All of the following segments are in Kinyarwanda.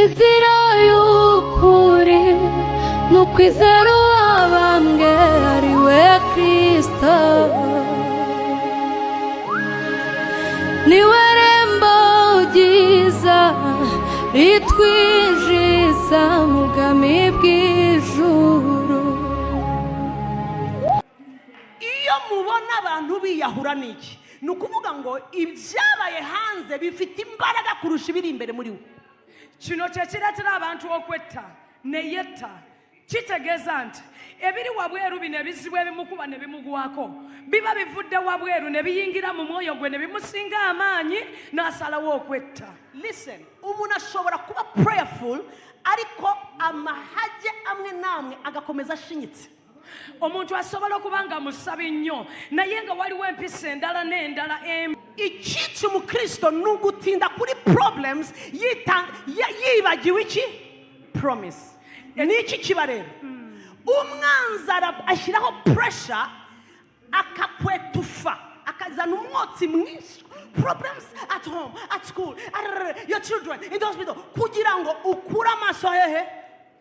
inzira y'ukuri n'ukwizera uwabambwe ari we Kristo niwe rembo ryiza ritwinjiza mu bwami bw'ijuru. Iyo mubona abantu biyahura n'iki ni ukuvuga ngo ibyabaye hanze bifite imbaraga kurusha ibiri imbere muri we. Kino kyekireetera abantu okwetta ne yetta kitegeeza nti ebiri wabweru bino ebizibu ebimukuba ne bimugwako biba bivudde wabweru ne biyingira mu mwoyo gwe ne bimusinga amaanyi n'asalawo okwetta. Listen, umuntu ashobora kuba prayerful ariko amahage amwe namwe agakomeza ashinyitse. Omuntu asobola okuba nga musabi nnyo naye nga waliwo empisa endala n'endala embi. Ikica umukristo ni ugutinda kuri problems yibagiwe iki promise. Ni iki kiba rero umwanzi ashyiraho pressure akakwetufa akazana umwotsi mwinshi. Problems at home, at school, your children, in the hospital, kugira ngo ukura amaso hehe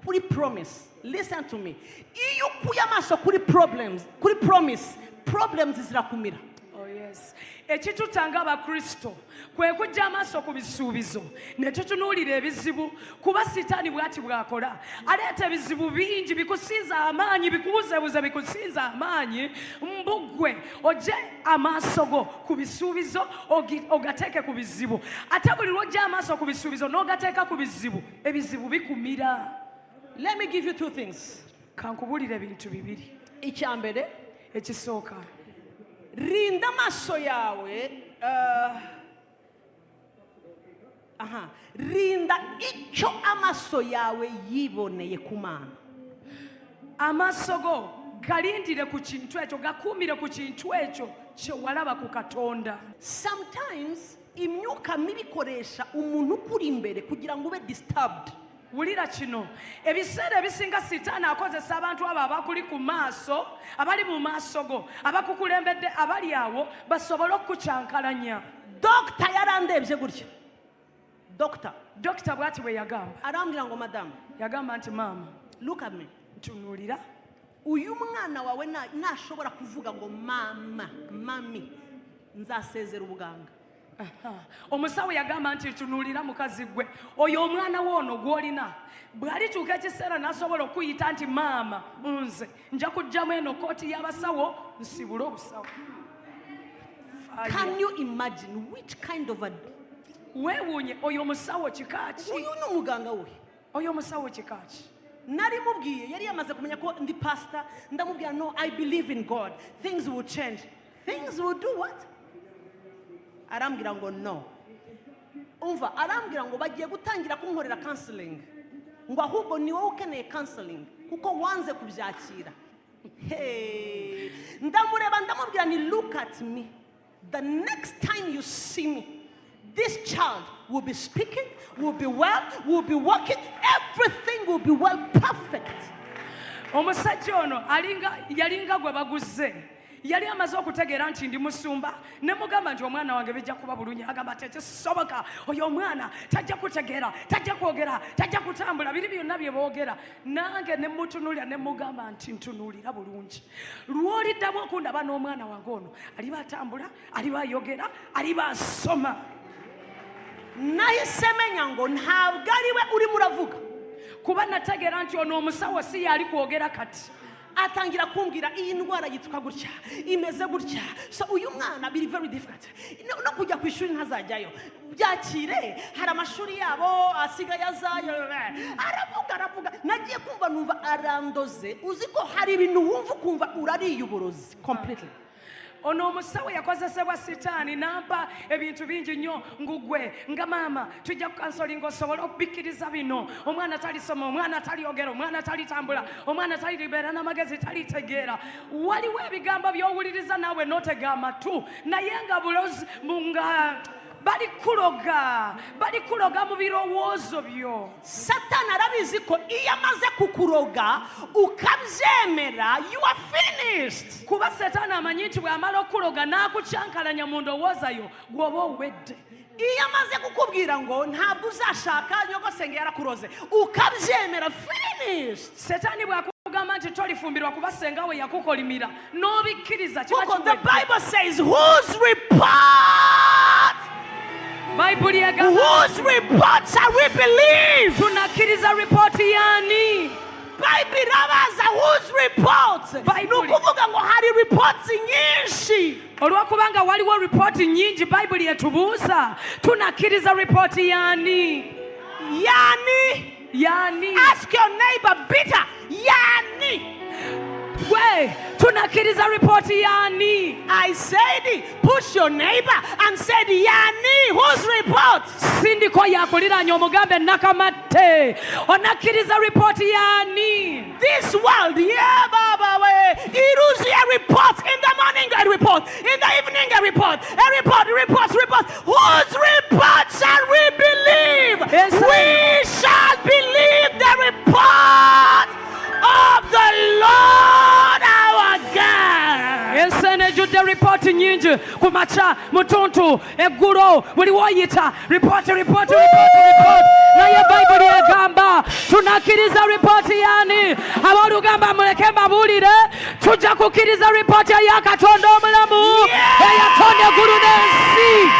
kuri promise. Listen to me. Iyo ukuye amaso kuri promise, problems zirakumira. Oh yes. Ekitutanga abakristo kwe kujja amaaso ku bisuubizo ne tutunuulira ebizibu kuba sitaani bw'ati bw'akola aleeta ebizibu bingi bikusinza amaanyi bikubuzebuze bikusinza amaanyi mbugwe ojje amaaso go ku bisuubizo ogateeke ku bizibu ate buli lw'ojja amaaso ku bisuubizo n'ogateeka ku bizibu ebizibu bikumira. Let me give you two things. Kankubulire ebintu bibiri. Ekyambere ekisooka rinda amaso yawe rinda icyo amaso yawe yiboneye ku Mana. Amaaso go galindire ku kintu ekyo gakuumire ku kintu ekyo kye walaba ku Katonda. Sometimes imyuka mibi ikoresha umuntu ukuri imbere kugira ngo ube disturbed. Wulira kino ebiseera ebisinga sitaani akozesa abantu abo abakuli ku maaso abali mu maaso go abakukulembedde abali awo basobole okukyankalanya. Dokita yarandebye gutya. Dokita bw'ati bwe yagamba arambwira ngo madamu yagamba nti maama look at me ntunuulira uyu mwana wawe nashobora kuvuga ngo mami nzasezera ubuganga. Omusawo yagamba nti tunuulira mukazi gwe oyo omwana woono gw'olina bw'alituuka ekiseera n'asobola okuyita nti maama nze nja kujjamu eno kooti y'abasawo nsibule obusawo. Can you imagine which kind of a weewuunye oyo omusawo kikaaki uyu n'umuganga we oyo omusawo kikaaki. Nari mubwiye yari yamaze kumenya ko ndi pastor ndamubwira no I believe in God things will change. Things will do what? Arambwira ngo no. Umva arambwira ngo bagiye gutangira kunkorera counseling ngo ahubwo ni wowe ukeneye counseling kuko wanze kubyakira. Ndamureba ndamubwira ni look at me, the next time you see me this child will be speaking, will be well, will be working, everything will be well, perfect. Omusajja ono yalinga gwe baguze yali amaze okutegeera nti ndi musumba ne mugamba nti omwana wange bijja kuba bulungi agamba tekisoboka oyo omwana tajja kutegeera tajja kwogera tajja kutambula biri byonna bye boogera nange ne mutunuulira ne mugamba nti ntunuulira bulungi lw'oliddamu okundaba n'omwana wange ono aliba atambula aliba ayogera aliba asoma. Nahise menya ngo ntabwo ariwe urimo uravuga kuba nategeera nti ono omusawo si yali kwogera kati atangira kumbwira iyi ndwara yitwa gutya imeze gutya so uyu mwana biri very difficult no kujya ku ishuri ntazajyayo byakire hari amashuri yabo asigaye azayo aravuga nagiye kumva numva arandoze uzi ko hari ibintu wumva kumva urariye uburozi completely. Ono omusawo yakozesebwa sitaani n'ampa ebintu bingi nnyo ngugwe nga maama tujja kukansolinga osobola okubikkiriza bino omwana talisoma omwana talyogera omwana talitambula omwana taliribeera n'amagezi talitegeera. Waliwo ebigambo by'owuliriza naawe n'otega amatu naye nga bulozi nga balikuloga mu birowoozo byo. Satani arabizi ko iyo amaze kukuroga ukabyemera you are finished. Kuba Satani amanyi nti bw'amala okuloga n'akukyankalanya mu ndowooza yo gw'oba owedde. iyo amaze kukubwira ngo ntabwo uzashaka nyogosenge yarakuroze ukabyemera finished. Setani bwakugamba nti tolifumbirwa kuba senga we yakukolimira n'obikkiriza kiba Kuko the kiwedde. Bible says whose report shall we believe? tunakkiriza ripooti yaani? Bible irabaza whose report. Bible. Nukuvuga ngo hari reports nyinshi. Olw'okubanga waliwo ripooti nnyingi bayibuli etubuuza tunakkiriza ripooti yaani? Yaani? Ask your neighbor, bitter. Gwe tunakkiriza ripooti yaani? I said, push your neighbor and said, whose report? Sindiko yakuliraanya omugambe nakamatte onakkiriza ripooti yaani? This world, baba we. Irusia reports in the morning, a report. In the evening, a report. Reports. Whose report shall we believe? Yes, sir. We shall believe the report of the Lord our God. Ensene ejjudde ripooti nnyingi ku makya mutuntu eggulo buli w'oyita ripooti naye bayibuli egamba tunakkiriza ripooti yaani? Aboolugamba muleke mbabuulire tujja kukkiriza ripooti eya Katonda omulamu eyatonda eggulu n'ensi.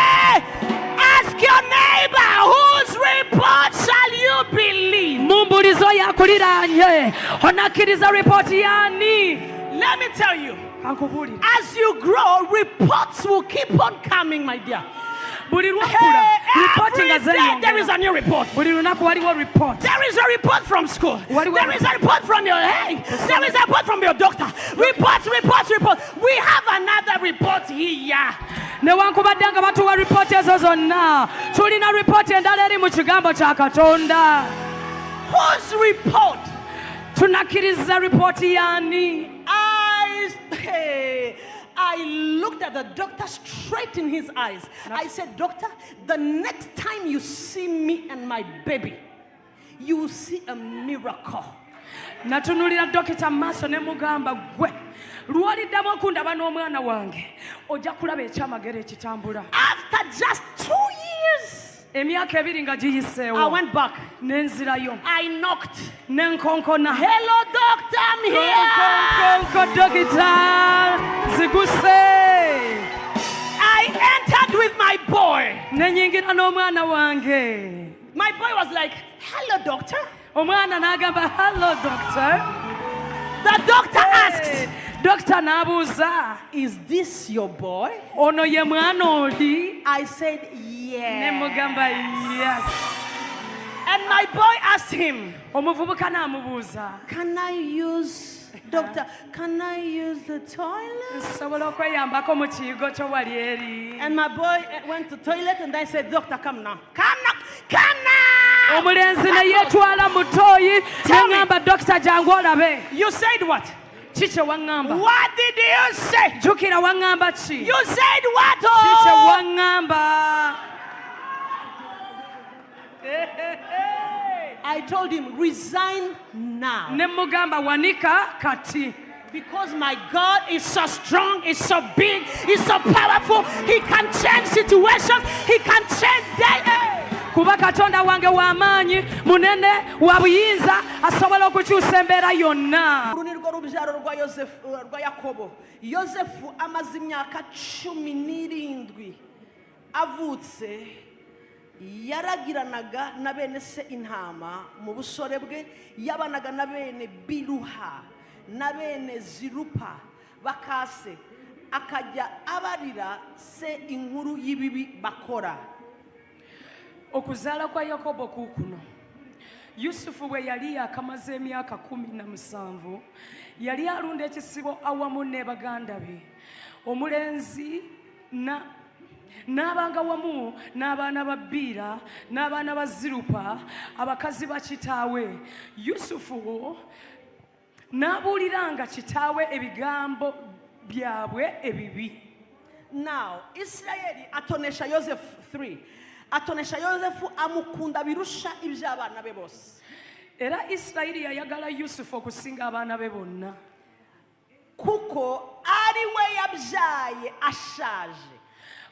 Ask your neighbor, whose report shall you believe? Mumbulizo yakuliraanye onakkiriza ripooti yaani? Let me tell you, Kankubuulire. as you grow, reports will keep on coming, my dear. Buli lwakula ripooti Every nga day there is zeeyongera. a new report. Buli lunaku waliwo report. There is a report from school. What do we- There is a report from your there is a report from your doctor. Reports. We have another report here. Newankubadde nga batuwa ripooti ezo zonna tulina ripooti endala eri mu kigambo kya Katonda. Whose report? Tunakkiriza ripooti yaani? I looked at the doctor straight in his eyes. I said, Doctor, the next time you see me and my baby, you will see a miracle. Natunulira dokita mu maaso ne mugamba gwe lw'oliddamu okundaba n'omwana wange ojja kulaba ekyamagero ekitambula. After just 2 years, Emyaka ebiri nga I giyiseewo went back. nenzirayo I knocked. nenkonkona. Hello, doctor, I'm here. Konko dokita ziguse. I entered with my boy. Nenyingira n'omwana wange. My boy was like, hello, doctor. Omwana n'agamba hello doctor. The doctor asked, Dokita n'abuuza is this your boy? ono ye mwana oli? I said, Ne yeah. mugamba yes. And my boy asked him, Omuvubuka n'amubuuza can I use, doctor, can I use the toilet? nsobola okweyambako mu kiyigo kyo wali eri? And my boy went to toilet and I said, doctor, come now. Come now. Omulenzi ne yeetwala mu tooyi Tell me. neŋŋamba dokita jangu olabe. You said what? Ki kye waŋŋamba? What did you say? Jjukira waŋŋamba ki? You said what? Ki kye Oh? waŋŋamba? I told him, resign now. Ne mugamba wanika kati. Because my God is so strong, is so big, is so powerful. He can change situations. He can change day. Kuba Katonda wange w'amaanyi munene wa buyinza asobola okukyusa embeera yonna. Uru nirwo rubyaro rwa Yakobo. Yosefu amaze imyaka 17 avutse yaragiranaga na bene se intama mu busore bwe, yabanaga na bene Biluha na bene Zirupa bakase, akajya abarira se inkuru y'ibibi bakora. Okuzaala kwa Yakobo kuukuno. Yusufu bwe yali yakamaze emyaka 17 yali alunda ekisibo awamu ne baganda be. Omulenzi n'abanga wamu n'abaana ba Biira n'abaana ba Zirupa abakazi ba kitaawe. Yusufu n'abuuliranga kitaawe ebigambo byabwe ebibi. Now, Israeli atonesha Yosef 3. Atonesha Yosefu amukunda birusha iby'abana be bose. Era Isirayiri yayagala Yusufu okusinga abaana be bonna. Kuko ari we yabyaye ashaje.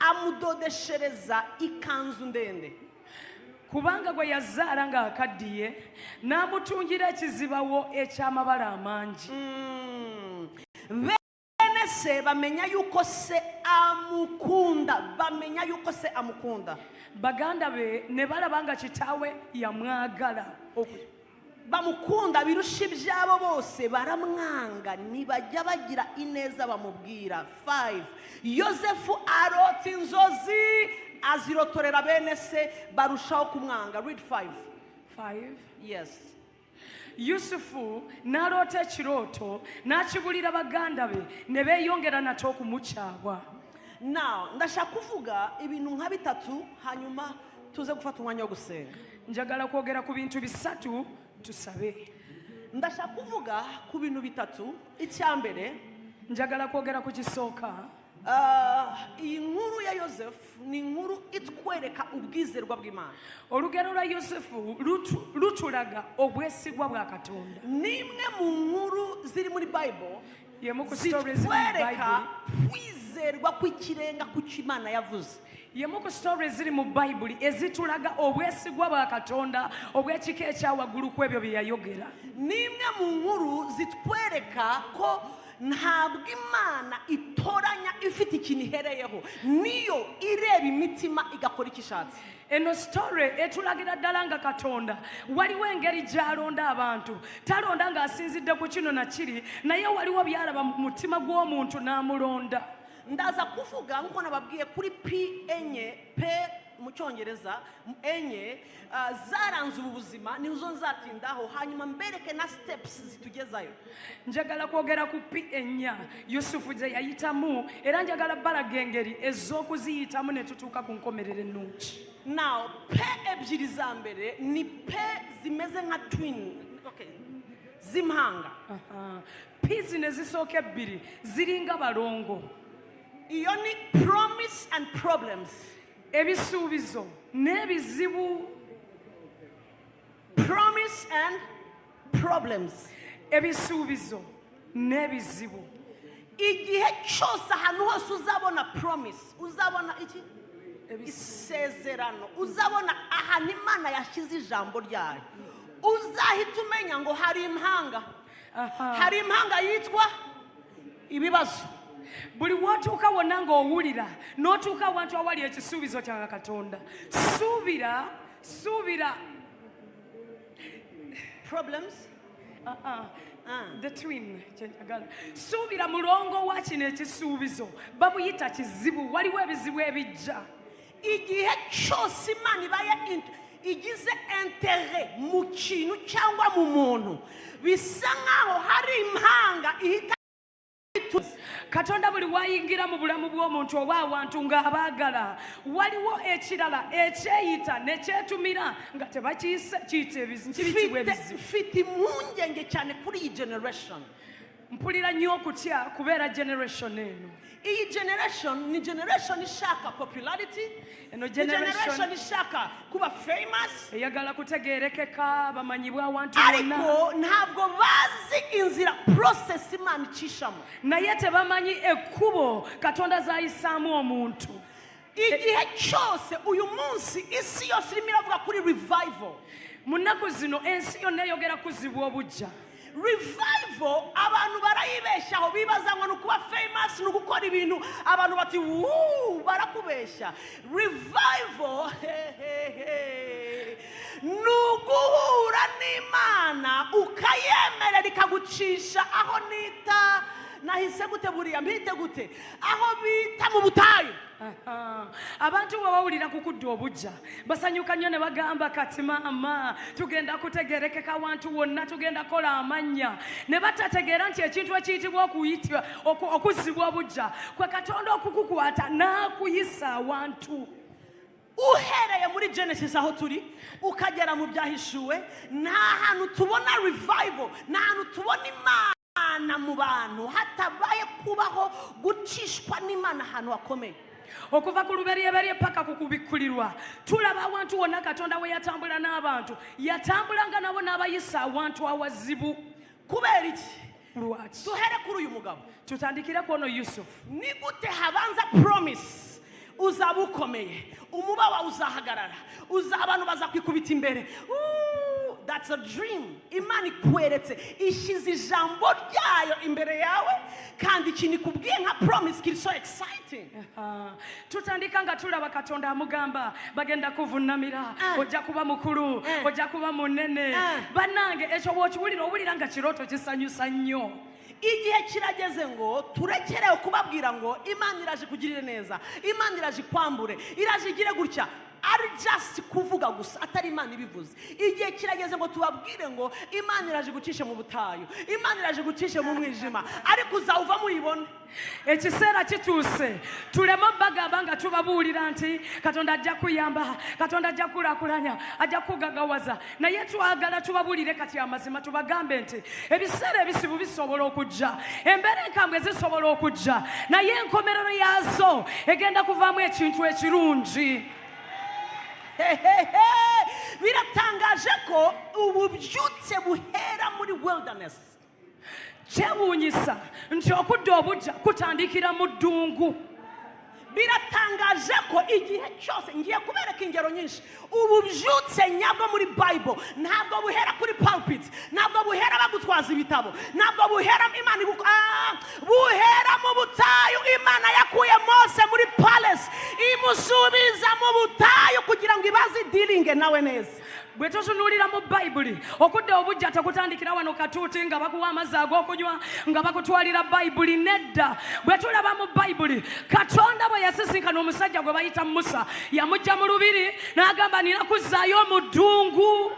amudodeshereza ikanzu ndende. Kubanga gwe yazaala ng'akaddiye n'amutungira ekizibawo eky'amabala amangi. Bene se bamenya yuko se amukunda. Baganda be ne balaba nga kitaawe yamwagala. Bamukunda birusha ibyabo bose, baramwanga, ntibajya bagira ineza bamubwira. 5. Yosefu arota inzozi azirotorera bene se, barushaho kumwanga. Read 5. 5. Yes. Yusufu n'aloota ekirooto n'akibulira baganda be ne beeyongera nate okumukyabwa. Now ndashaka kuvuga ibintu nka bitatu hanyuma tuze gufata umwanya wo gusenga. Njagala kwogera ku bintu bisatu tusabe. Ndashaka kuvuga ku bintu bitatu. Icyambere njagala kwogera ku kisooka. Iyi nkuru ya Yosefu ni inkuru itwereka ubwizerwa bw'Imana. Olugero lwa Yosefu lutulaga obwesigwa bwa Katonda. Nimwe mu nkuru ziri muri Bible zitwereka kwizerwa kw'ikirenga ku cyo Imana yavuze. Yemuku stories ziri mu Bible ezitulaga obwesigwa bwa Katonda obw'ekika ekyawaggulu ku ebyo bye yayogera. Nimwe mu nkuru zitwereka ko ntabwo Imana itoranya ifite ikintu ihereyeho, niyo ireba imitima igakora icyo ishatse. Eno story etulagira ddala nga Katonda waliwo engeri gy'alonda abantu, talonda ng'asinzidde ku kino na kiri, naye waliwo byalaba mu mutima gw'omuntu n'amulonda. Ndaza kuvuga nkuko nababwiye kuri P enye, P mu Cyongereza enye zaranze ubu buzima, nizo nzatindaho hanyuma mbereke na steps zitugezayo. Njagala kwogera ku P enya Yusufu je yayitamu, era njagala balaga engeri ez'okuziyitamu ne tutuuka ku nkomerero ennungi. Now P ebyiri za mbere ni P zimeze nka twin, okay, zimhanga. P zine zisooka ebbiri ziringa balongo. Iyo ni promise and problems. Ebisuubizo n'ebizibu. Promise and problems. Ebisuubizo n'ebizibu. Igihe cyose ahantu hose uzabona promise, uzabona iki? Isezerano, uzabona ahantu Imana yashyize ijambo ryayo, uzahita umenya ngo hari impanga. Hari impanga yitwa ibibazo. Buli watuuka wonna ng'owulira n'otuuka awantu awali ekisuubizo kya Katonda, suubira problems. The twin kyenjagala suubira mulongo wa kino ekisuubizo bamuyita kizibu. Waliwo ebizibu ebijja. Igihe cyose Imana ibaye igize intere mu kintu cyangwa mu muntu, bisa nkaho hari impanga ihita. Katonda buli wayingira mu bulamu bw'omuntu oba awantu ng'abaagala, waliwo ekirala ekyeyita ne kyetumira nga tebakiyise kiyita kibitibwa ebizibu. Fiti impungenge cyane kuri iyi generation. Mpulira nnyo okutya kubeera generation eno. Iyi generation ni generation ishaka popularity. Eno generation ishaka kuba famous. Eyagala kutegeerekeka bamanyibwa awantu bonna. Ariko ntabwo bazi inzira process Imana icishamo. Naye tebamanyi ekkubo Katonda zayisaamu omuntu. Igihe cyose uyu munsi isi yose irimo iravuga kuri revival. Mu nnaku zino ensi yonna eyogera kuzibwa obujja. Revival abantu barayibeshyaho bibaza ngo nukuba famous nugukora ibintu abantu bati barakubeshya. Revival nuguhura n'Imana ukayemerera ikagucisha aho nita nahise gute buriya mpite gute aho bita mu butayu. Abantu bawulira kukudda obujja basanyuka nnyo ne bagamba kati maama tugenda kutegerekeka awantu wonna, tugenda kola amannya, ne batategeera nti ekintu ekiyitibwa okuzibwa obujja kwe Katonda okukukwata n'akuyisa awantu. Uhereye muri Genesis aho turi ukagera mu byahishuwe, nta hantu tubona revival, nta hantu tubona Imana mu bantu hatabaye kubaho gucishwa n'Imana ahantu hakomeye. Okuva ku lubereberye paka ku kubikkulirwa tulaba awantu wonna Katonda we yatambula n'abantu, yatambulanga nabo n'abayisa awantu awazibu. Kubeera iki? Lwaki? Tuhere kuri uyu mugabo, tutandikire ku ono Yusufu. Ni gute habanza promise uzaba ukomeye, umuba wawe uzahagarara, abantu bazakwikubita imbere. That's a dream. Imana ikweretse, ishyize ijambo ryayo imbere yawe, kandi ikintu ikubwiye nka promise kiri so exciting. Tutandika nga tulaba Katonda amugamba bagenda kuvunamira, ojja kuba mukulu, ojja kuba munene. Banange ekyo bw'okiwulira owulira nga kirooto kisanyusa nnyo. Igihe kirageze ngo turekereho kubabwira ngo Imana iraje kugirire neza, Imana iraje kwambure, iraje igire gutya. Ari just kuvuga gusa atari Imana ibivuze. Igihe kirageze ngo tubabwire ngo Imana iraje gucisha mu butayu, Imana iraje gucisha mu mwijima, ariko uzawuva muyibone. Ekiseera kituuse tuleme bagamba nga tubabuulira nti Katonda ajja kuyamba, Katonda ajja kulaakulanya, ajja kugagawaza. Naye twagala tubabuulire kati amazima, tubagambe nti ebiseera ebisibu bisobola okujja, embeera enkambwe zisobola okujja, naye enkomerero yaazo egenda kuvaamu ekintu ekirungi. Biratangaje ko ububyutse buhera muri wilderness. Kyewuunyisa nti okudda obujja kutandikira mu ddungu. Biratangaje ko igihe cyose, ngiye kubereka ingero nyinshi, ububyutse nyabwo muri Bible ntabwo buhera kuri pulpit, ntabwo buhera bagutwaza ibitabo, ntabwo buhera Imana buhera mu butayu. Imana yakuye Mose muri palace imusubiza mu butayu kugira ngo ibaze dealing nawe neza. Bwe tutunulira mu Bayibuli okudda obujja tekutandikira wano katuuti nga bakuwa amazzi ag'okunywa nga bakutwalira Bayibuli. Nedda, bwe tulaba mu Bayibuli Katonda bwe yasisinkana omusajja gwe bayita Musa, yamujja mu lubiri n'agamba nina kuzzaayo mu ddungu.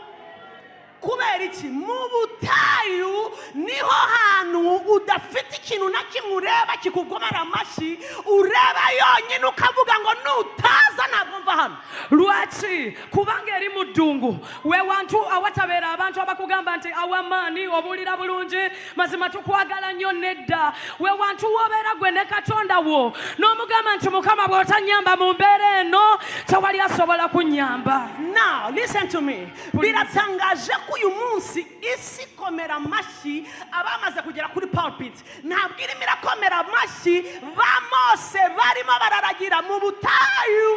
Kubera iki? Mu butayu niho hantu udafite ikintu na kimwe ureba kikugomara amashyi, ureba yonyine ukavuga ngo nutaza ntabwo mva hano. Lwaki? Kubanga eri mu ddungu we wantu awatabeera abantu abakugamba nti awamaani obuulira bulungi, mazima tukwagala nnyo. Nedda, we wantu wobeera gwe ne Katonda wo n'omugamba nti Mukama bw'otanyamba mu mbeera eno tewali asobola kunnyamba. Now listen to me. Biratangaje ko uyu munsi isi komera amashyi abamaze kugera kuri pulpit, ntabwo irimo irakomera amashyi ba Mose barimo bararagira mu butayu.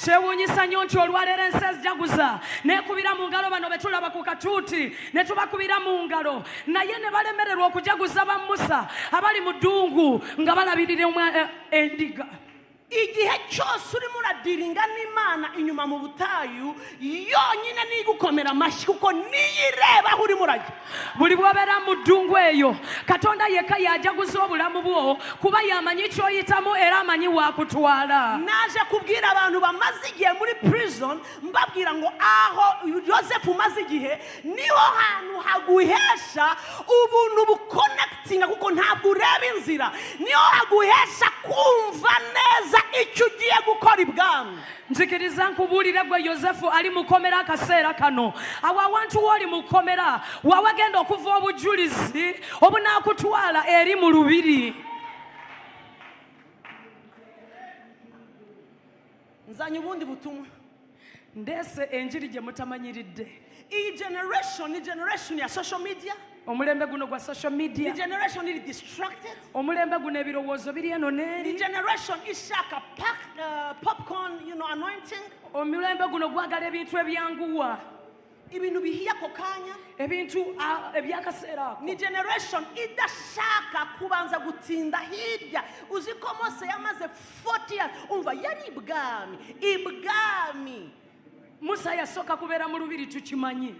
Kyewuunyisa nnyo nti olwaleero ensi ezijaguza neekubira mu ngalo bano be tulaba ku katuuti ne tubakubira mu ngalo, naye ne balemererwa okujaguza ba Musa abali mu ddungu nga balabirira endiga. Igihe cyose urimo uradiringa n'Imana inyuma mu butayu, yonyine nigukomera amashyi kuko niyireba aho urimo urajya. Buli bw'obeera mu ddungu eyo Katonda yekka yajaguza obulamu bwo kuba yamanyi ky'oyitamu era amanyi wakutwala. Naje kubwira abantu bamaze igihe muri prison, mbabwira ngo aho Yosefu maze igihe niho hantu haguhesha ubuntu buconnectinga kuko ntabwo ureba inzira, niho haguhesha kumva neza icyo ugiye gukora ibwami. Nzikiriza nkubuulire gwe Yosefu ali mukomera akaseera kano, awo awantu w'oli mukomera wawagenda okuva obujulizi obunaakutwala eri mu lubiri. Nzanye ubundi butumwa, ndeese enjiri gye mutamanyiridde. Iyi generation ni generation ya social media. Omulembe guno gwa social media. The generation is distracted. Omulembe guno ebirowoozo biri eno n'eri. The generation ishaka popcorn, anointing. Omulembe guno gwagala ebintu ebyanguwa, ibintu bihiya ko kanya, ebintu ebyakaseera ako. Ni generation idashaka kubanza gutinda hirya. Uzi ko Mose yamaze 40 years umva yari ibwami. Musa yasoka kubeera mu lubiri tukimanyi.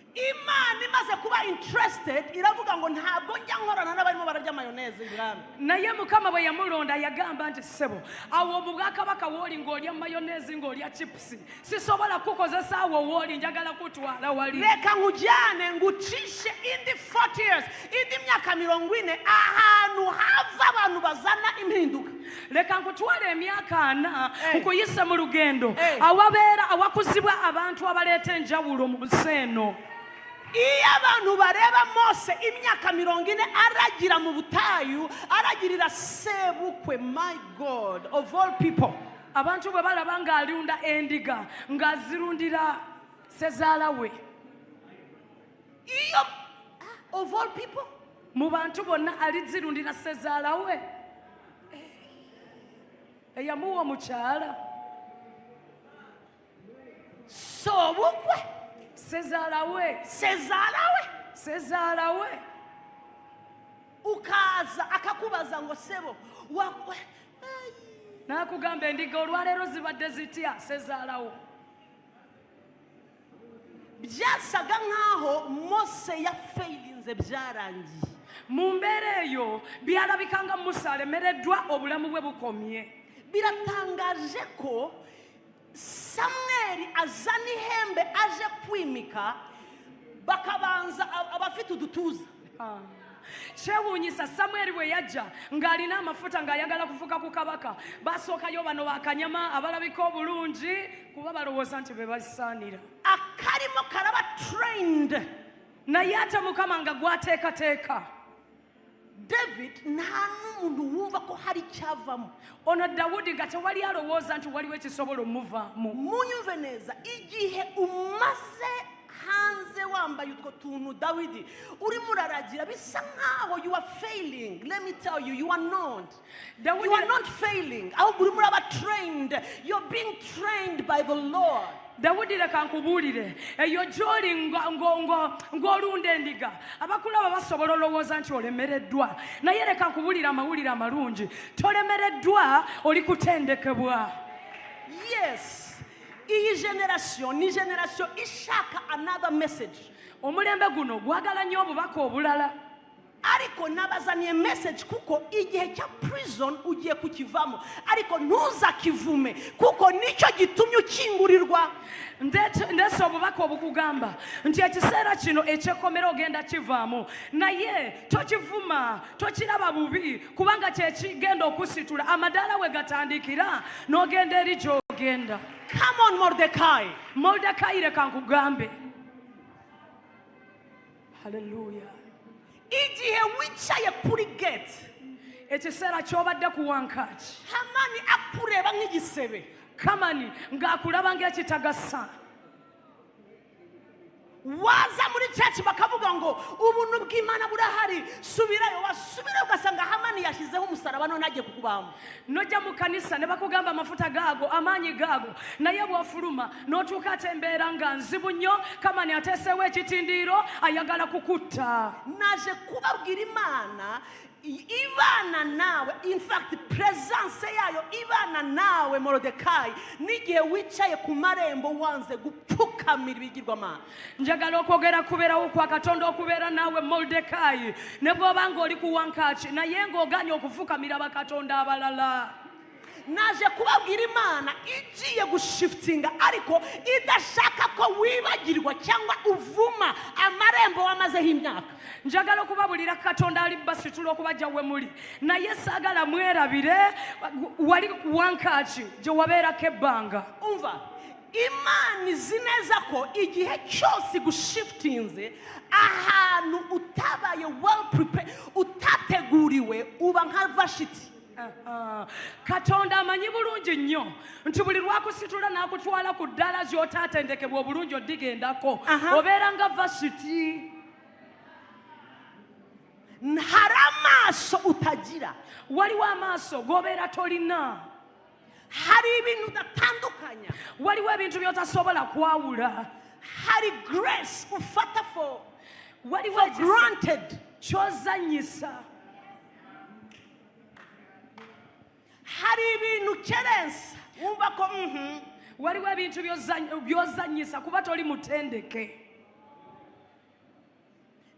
Imana imaze kuba interested iravuga ngo ntabwo njya nkorana n'abarimo bararya mayoneze ibwami. Naye Mukama bwe yamulonda yagamba nti sebo awo mu bwakabaka w'oli ng'olya mayoneze ng'olya chips sisobola kukozesa awo w'oli, njagala kutwala wali. Leka nkujyane ngucishe indi 40 years, indi myaka 40 ahantu hava abantu bazana impinduka. Leka nkutwale emyaka 4 nkuyise mu lugendo awabeera awakuzibwa abantu abaleeta enjawulo mu nsi. Iyo abantu bareba Mose imyaka 40 aragira mu butayu, aragirira sebukwe, my God of all people. Abantu bwe balaba nga alunda endiga ng'azirundira sezaala we. Iyo of all people, mu bantu bonna alizirundira sezaala we. eyamuwa omukyala sobukwe sezaalawe sezaalawe ukaza akakubaza ngo sebo n'akugamba endiga olwaleero zibadde zitya sezaalawo. byasaga nk'aho Mose yafeilinze byarangiye. Mu mbeera eyo byalabikanga Musa alemereddwa obulamu bwe bukomye. Biratangaje ko Samweli azana ihembe aje kwimika bakabanza abafite udutuza. Kyewuunyisa Samweli bwe yajja ng'alina amafuta ng'ayagala kufuka ku kabaka, basookayo bano bakanyama abalabika obulungi kuba balowooza nti be basaanira. Akarimo karaba trained. Naye ate Mukama nga gwateekateeka. David nta n'umuntu wumva ko hari cyavamo. Ono Dawudi nga tewali alowooza nti waliwo ekisobola omuvaamu. Munyumve neza igihe umaze hanze wambaye utwo tuntu Dawidi urimo uraragira bisa nkaho you are failing. Let me tell you, you are not. You are not failing. Ahubwo urimo uraba trained. You're being trained by the Lord. Dawudi leka nkubuulire eyo gy'oli ng'olunda endiga abakulaba basobola olowooza nti olemereddwa, naye leka nkubuulire amawulire amalungi, tolemereddwa, oli kutendekebwa. Yes, iyi generation ni generation ishaka another message. Omulembe guno gwagala nnyo obubaka obulala. Ariko nabazaniye message kuko igihe cya prison ugiye kukivamo, ariko ntuzakivume kuko nicyo gitumye ukingurirwa. Ndese obubaka obukugamba nti ekiseera kino ekyekomera ogenda kivaamu, naye tokivuma, tokiraba bubi kubanga kyekigenda okusitula amadaala we gatandikira n'ogenda eri gy'ogenda. Come on Mordecai. Mordecai leka nkugambe. Hallelujah. Igihe wicaye kuri gate ekiseera ky'obadde ku wankaaki, Hamani akureba nk'igisebe. Kamani ng'akulaba ng'ekitagasa. Waza muri church bakavuga ngo ubuntu bw'Imana burahari, subirayo, wasubirayo ugasanga Hamani yashyizeho umusaraba none agiye kukubamba. Nojja mu kanisa ne bakugamba amafuta gaago amaanyi gaago, naye bw'ofuluma n'otuuka atembeera nga nzibu nnyo, Kamani ateesewo ekitindiiro ayagala kukutta. Naje kubabwira Imana ibana nawe, in fact presence yayo ibana nawe Mordecai n'igihe wicaye ku marembo wanze gupfukamira ibigirwamana. Njagala okwogera kubeerawo kwa Katonda okubeera naawe Mordecai ne bw'oba ng'oli ku wankaaki naye ng'oganya okufukamira bakatonda abalala. Naje kubabwira Imana igiye gushiftinga ariko idashaka ko wibagirwa cyangwa uvuma amarembo wamazeho imyaka. Njagala okubabulira Katonda ali basitula okubajja we muli, naye saagala mwerabire wali ku wankaaki gye wabeerako ebbanga. Umva, Imana izi neza ko igihe cyose gushiftinze ahantu utabaye well prepared, utateguriwe uba nka Vashiti. Katonda amanyi bulungi nnyo nti buli lwakusitula n'akutwala ku ddala gy'otaatendekebwa obulungi odigendako obeera nga Vashiti. Hari amaaso utagira, waliwo amaaso g'obeera tolina, hari ibintu udatandukanya, waliwo ebintu by'otasobola kwawula, hari grace ufata for waliwo granted, ky'ozannyisa, hari ibintu kerensa wumva ko waliwo ebintu by'ozannyisa kuba toli mutendeke.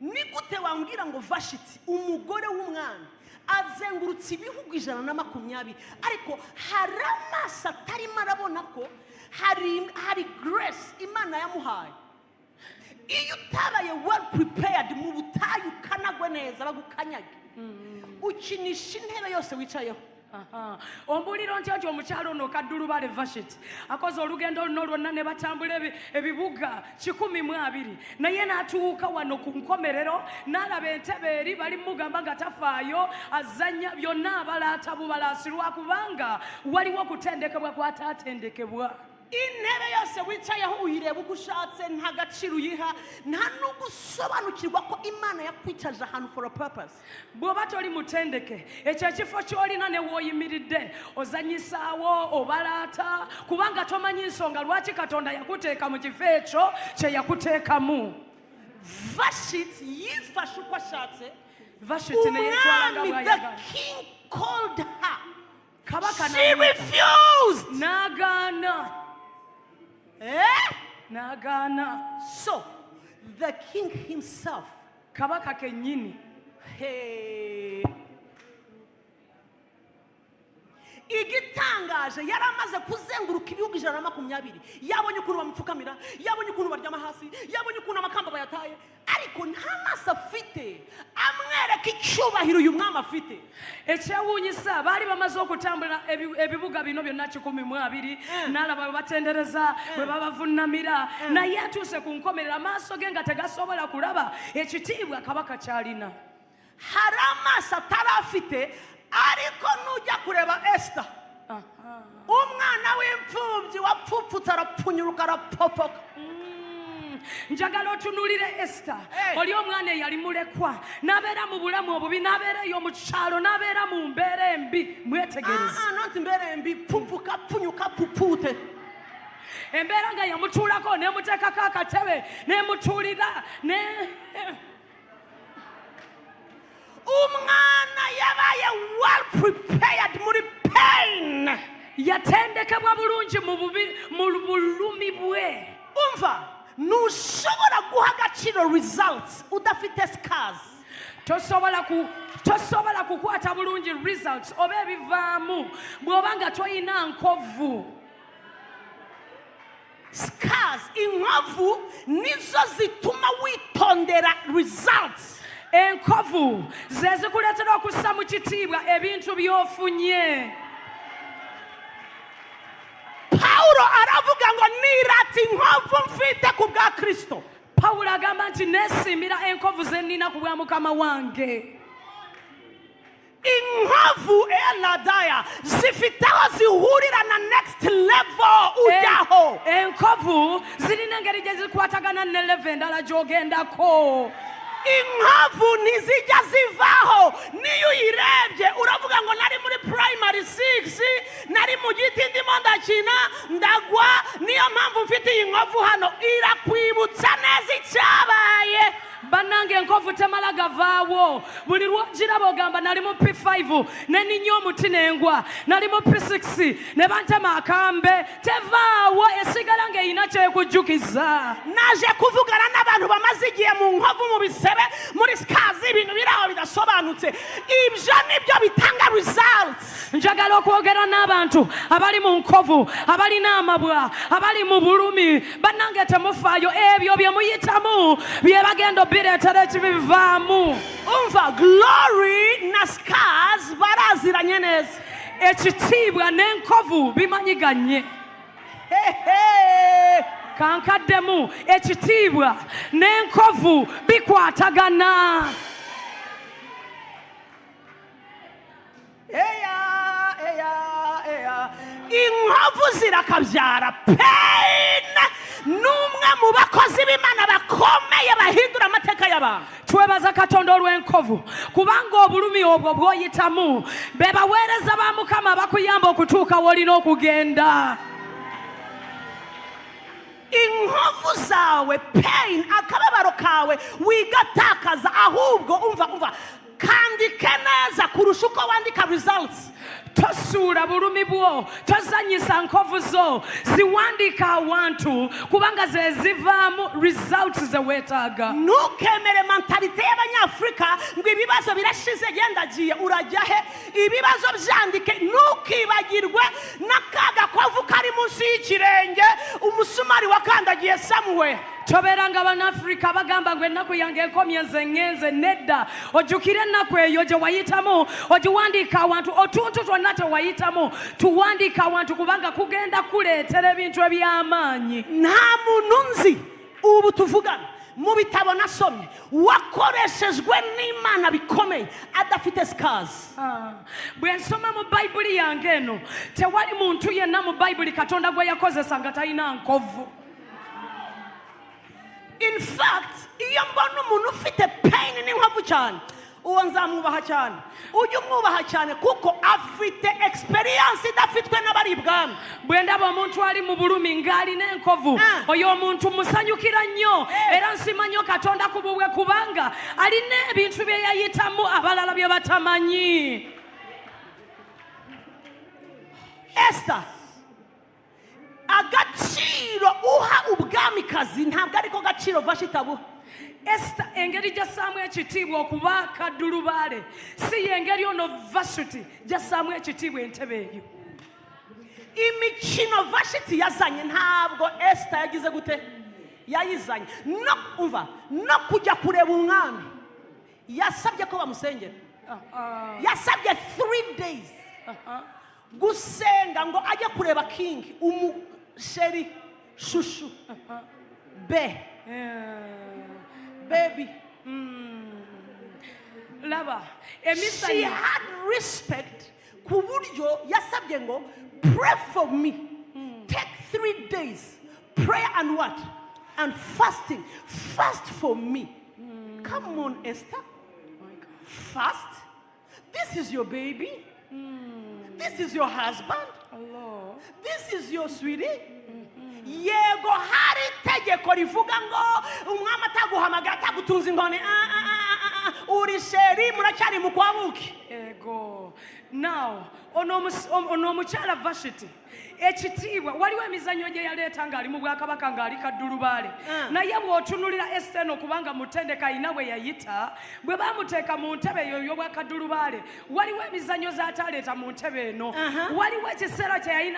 Ni gute wambwira ngo Vashiti umugore w'umwana azengurutse ibihugu 120 ariko hari amaso atarimo arabona ko hari grace Imana yamuhaye? Iyo utabaye well prepared mu butayu kanagwe neza bagukanyage ukinisha intebe yose wicayeho. Ombuliro nti omukyalo ono Kaddulubale Vashiti akoze olugendo luno lwonna ne batambula ebibuga 120 naye n'atuuka wano ku nkomerero n'alaba entebe eri bali mugamba nga tafaayo azanya byonna abalaata bubalaasirwa kubanga waliwo okutendekebwa kwataatendekebwa. intebe yose wicayeho uyireba uko ushatse nta gaciro uyiha nta n'ugusobanukirwa ko imana yakwicaje ahantu for a purpose. bw'oba toli mutendeke ekyo ekifo ky'olina ne w'oyimiridde ozanyisaawo obalaata kubanga tomanyi nsonga lwaki katonda yakuteeka mu kifo ekyo kye yakuteekamu. Vashiti yifashe uko ashatse. Vashiti ne yeetwalanga Umwami, the bw'ayagala. king called her. Kabaka She refused. n'agaana. N'agaana. So, the king himself, kabaka kennyini hey, igitangaje yari amaze kuzenguruka ibihugu 120 yabonye ukuntu bamupfukamira yabonye ukuntu baryama hasi yabonye ukuntu amakamba bayataye ariko nta maso afite amwereka icyubahiro uyu mwami afite. ekyewuunyisa baali bamaze okutambula ebibuga bino byonna 12 n'alaba bwe batendereza bwe babavunnamira naye atuuse ku nkomerera amaaso ge nga tegasobola kulaba ekitiibwa kabaka kyalina. Hari amaso atari afite ariko nujya kureba Esther umwana w'imfubyi wapfupfutse arapfunyuruka arapopoka. njagala otunuulire Esther oli omwana eyali mulekwa n'abeera mu bulamu obubi n'abeera eyo mu kyalo n'abeera mu mbeera embi mwetegereze. Noti mbeera embi puppuka pfunyuka pupute embeera nga yamutuulako n'emuteekako akatebe n'emutuulira ne umwana yabaye well prepared muri pain yatendekebwa bulungi mu bulumi bwe. umva ntushobora guha agaciro results udafite scars. tosobola kukwata bulungi results oba ebivaamu bw'oba nga toyina nkovu. Scars inkovu nizo zituma witondera results. enkovu ze zikuleetera okussa mu kitiibwa ebintu by'ofunye. Pawulo aravuga ngo nirata inkovu mfite ku bwa Kristo. Pawulo agamba nti neesimbira enkovu ze nnina ku bwa Mukama wange. Inkovu eladaya zifite aho zihurira na next level ujyaho. enkovu zirina engeri gye zikwatagana ne level endala gy'ogendako. inkovu ntizijya zivaho niyo uyirebye uravuga ngo nari muri primary 6 nari mu giti ndimo ndakina ndagwa niyo mpamvu mfite iyi nkovu hano irakwibutsa neza icyabaye. bannange enkovu temala gavaawo buli lwogiraba ogamba nali mu P5 ne ninnyo omuti n'engwa nali mu P6 ne bantema akambe tevaawo esigala ng'erina kyekujjukiza. naje kuvugana n'abantu bamaze igihe mu nkovu mu bisebe muri skazi ibintu biri aho bidasobanutse ibyo nibyo bitanga results. njagala okwogera n'abantu abali mu nkovu abalina amabwa abali mu bulumi bannange temufaayo ebyo bye muyitamu bye bagenda bireetera ekibivaamu. umva glory na scars baraziranye neza. ekitiibwa n'enkovu bimanyiganye. kankaddemu ekitiibwa n'enkovu bikwatagana. inkovu zirakabyara pain n'umwe mu bakozi b'Imana bakomeye bahindura amateka y'abantu. twebaza katonda olw'enkovu kubanga obulumi obwo bw'oyitamu be baweereza ba Mukama bakuyamba okutuuka w'olina okugenda. inkovu zawe pain akababaro kawe wigatakaza ahubwo umva kandike neza kurusha uko wandika results. tosuula bulumi bwo tozanyisa nkovu zo ziwandiika awantu kubanga ze zivaamu results ze weetaaga. ntukemere mentalite y'abanyafurika ngo ibibazo birashize genda giye urajya he ibibazo byandike ntukibagirwe n'akaga kovu kari munsi y'ikirenge umusumari wakandagiye somewhere. tobeeranga abanyafurika bagamba ngo ennaku yange ekomye nze ŋŋenze nedda ojjukire ennaku eyo gye wayitamu ogiwandiika awantu otuntu twonna tewayitamu tuwandiika awantu kubanga kugenda kuleetera ebintu eby'amaanyi. nta muntu nzi ubu tuvugana mu bitabo nasomye wakoreshejwe n'Imana bikomeye adafite scars. Bwe nsoma mu Bayibuli yange eno tewali muntu yenna mu Bayibuli Katonda gwe yakozesa nga talina nkovu. In fact, iyo mbona umuntu ufite pain n'inkovu cyane uwo nzamwubaha cyane. Ujye umwubaha cyane kuko afite experience idafitwe n'abaribwami. Bwe ndaba omuntu ali mu bulumi ng'ali n'enkovu oyo omuntu musanyukira nnyo era nsima nnyo Katonda ku bubwe kubanga alina ebintu bye yayitamu abalala bye batamanyi. Esther, agaciro uha ubwamikazi ntabwo ariko gaciro Vashiti abuha. Esther engeri gy'assaamu ekitiibwa okuba kaddulubaale si y'engeri ono Vashiti gy'assaamu ekitiibwa entebe eyo. Imikino Vashiti yazanye ntabwo Esther yagize gute yayizanye. No kujya kureba umwami yasabye ko bamusengera. Yasabye 3 days gusenga ngo ajye kureba king umusheri shushu baby. Laba She had respect ku buryo yasabye ngo pray for me. Take 3 days prayer and what and fasting. Fast for me. Come on, Esther. Fast. This is your baby. This is your husband. Allah. This is your sweetie. Yego hari tegeko rivuga ngo umwami ataguhamagara atagutunza ingone. Uri sheri muracyari mu kwabuki. Ego. Now ono omukyala Vashiti ekitiibwa waliwo emizannyo gye yaleeta ng'ali mu bwakabaka ng'ali kaddulubaale naye bw'otunulira Esther eno kubanga mutendeka ayina bwe yayita bwe baamuteeka mu ntebe eyo ey'obwakaddulubaale waliwo emizannyo z'ataaleeta mu ntebe eno. Waliwo ekiseera kye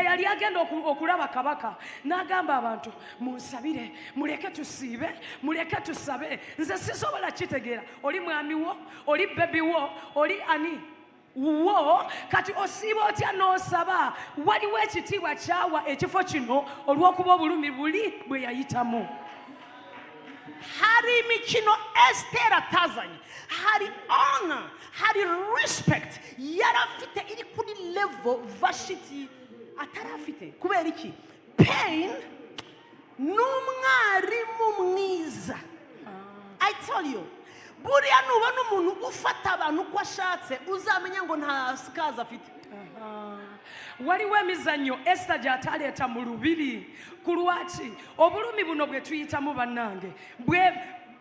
yali agenda okulaba kabaka n'agamba abantu munsabire muleke tusiibe muleke tusabe nze sisobola kitegeera oli mwami wo oli bebi wo oli ani wo kati osiiba otya n'osaba. Waliwo ekitiibwa kyawa ekifo kino olw'okuba obulumi buli bwe yayitamu. Hari imikino Esther atazanye, hari honor, hari respect yari afite iri kuri level Vashiti atarafite. Kubera iki? Pain n'umwarimu mwiza. I tell you, buriya nubona umuntu ufata abantu uko ashatse uzamenya ngo nta scars afite. Waliwo emizannyo Esther gy'ataleeta mu lubiri ku lwaki obulumi buno bwe tuyitamu bannange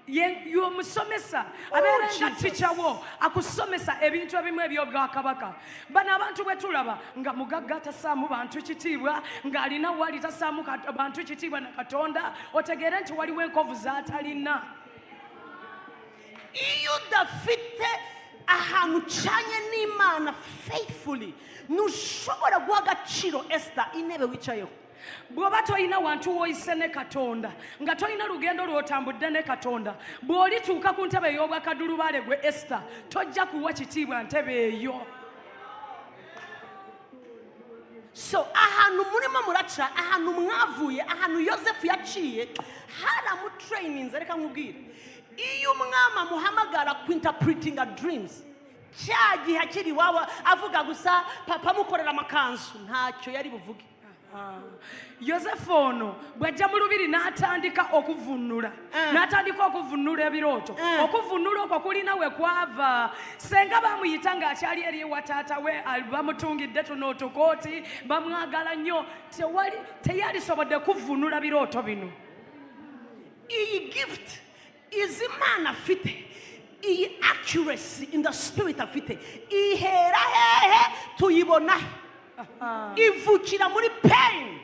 y'omusomesa abeera nga tikyawo akusomesa ebintu ebimu eby'obwakabaka. Bano abantu bwe tulaba nga mugagga tasaamu bantu kitiibwa ng'alina wali tasaamu bantu kitiibwa na Katonda otegeere nti waliwo enkovu z'atalina. Iyo udafite ahantu ucanye n'Imana faithfully ntushobora guha agaciro Esther intebe wicayeho. Bw'oba toyina wantu woyise ne Katonda nga toyina lugendo lw'otambudde ne Katonda bw'olituuka ku ntebe ey'obwakaddulubaale gwe Esther tojja kuwa kitiibwa ntebe eyo. So ahantu murimo muraca ahantu mwavuye ahantu Yosefu yaciye haramutraininze. Reka nkubwire iyo umwami amuhamagara kwinterpretinga dreams cya gihe akiri iwabo avuga gusa papa mukorera amakanzu ntacyo yari buvuge. Yosefu ono bw'ajja mu lubiri n'atandika okuvunula ebirooto. Okuvunula okwo kulina we kwava. Senga bamuyita ng'akyali eri ewa taata we bamutungidde tuno otukooti bamwagala nnyo teyalisobodde kuvunula birooto bino. Iyi gift izimana afite iyi accuracy in the spirit afite ihera hehe tuyibona ivukira muri pain.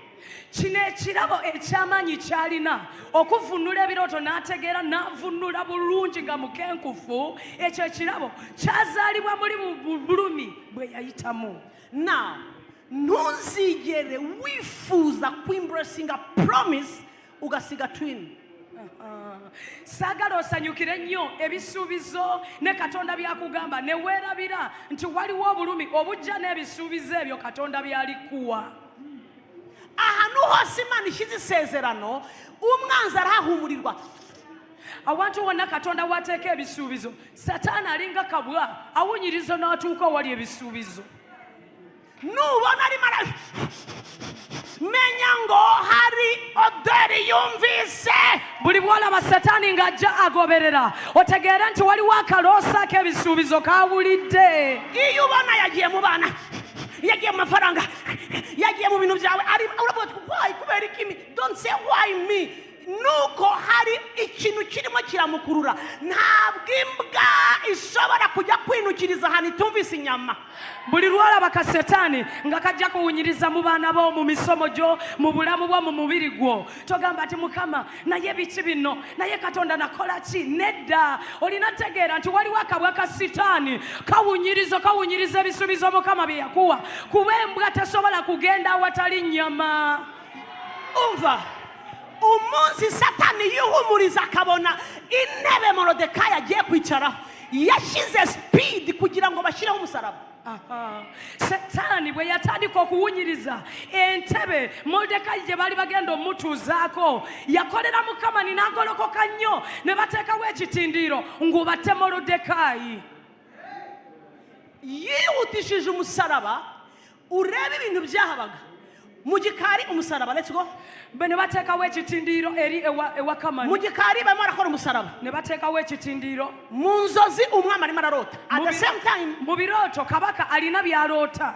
Kino ekirabo eky'amaanyi kyalina okuvunula ebirooto n'ategeera n'avunula bulungi nga mukenkufu. Ekyo ekirabo kyazaalibwa muri bulumi bwe yayitamu. Now ntuzigere wifuza kwimbracinga promise ugasiga twin. Saagala osanyukire nnyo ebisuubizo ne Katonda byakugamba ne weerabira nti waliwo obulumi obujja n'ebisuubizo ebyo Katonda byalikuwa. Ahantu hose Imana ishyize isezerano umwanzi arahumurirwa. awantu wonna katonda wateeka ebisuubizo sataani alinga kabwa awunyiriza n'atuuka wali ebisuubizo nubona arimo menya ngo hari oderi yumvise. buli bwolaba sataani ng'ajja agoberera otegeera nti waliwo akaloosa k'ebisuubizo kawulidde. iyo ubona yagiye mu bana, yagiye mu mafaranga, yagiye mu bintu byawe, uravuga ati why, kubera iki? Don't say why me. Nuko hari ikintu kirimo kiramukurura. Ntabwo imbwa ishobora kujya kwinukiriza ahantu itumvise inyama. buli lwolaba ka setaani nga kajja kuwunyiriza mu baana bo mu misomo gyo mu bulamu bwo mu mubiri gwo togamba ati mukama naye biki bino naye katonda nakola ki? Nedda, olina tegeera nti waliwo akabwa ka sitaani kawunyiriza ebisuubizo mukama bye yakuwa kuba embwa tesobola kugenda awatali nnyama. Umva, umunsi satani yihumuriza akabona intebe Morodekayi agiye kwicaraho yashyize speed kugira ngo bashyireho umusaraba. Setaani bwe yatandika okuwunyiriza entebe Morodekayi gye baali bagenda omutuuzaako yakolera mukama n'agolokoka nnyo ne bateekawo ekitindiiro ng'obatte Morodekayi. Yihutishije umusaraba, urebe ibintu byahabaga mu gikari. Umusaraba, let's go. Ne bateekawo ekitindiiro eri ewa Kamani. Mu gikari barimo barakora umusaraba, ne bateekawo ekitindiiro. mu nzozi umwami arimo ararota. At the same time mu birooto kabaka alina byaloota.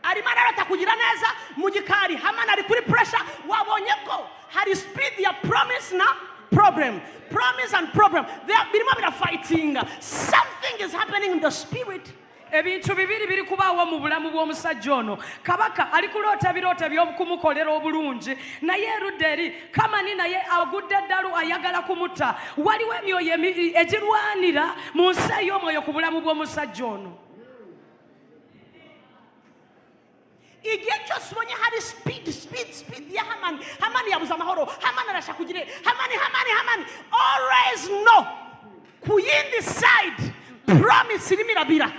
arimo ararota kugira neza. Mu gikari Hamani ari kuri pressure. Wabonye ko hari speed ya promise na problem, promise and problem. Birimo birafightinga. Something is happening in the spirit. ebintu bibiri biri kubaawo mu bulamu bw'omusajja ono. Kabaka ali kuloota ebirooto eby'okumukolera obulungi naye erudda eri Kamani naye agudde eddalu ayagala kumutta. Waliwo emyoyo egirwanira mu nsi ey'omwoyo ku bulamu bw'omusajja ono. Igihe cyose ubonye hari speed ya Hamani yabuze amahoro. Hamani arashaka kugira Hamani always know ku yindi side promise irimo irabira,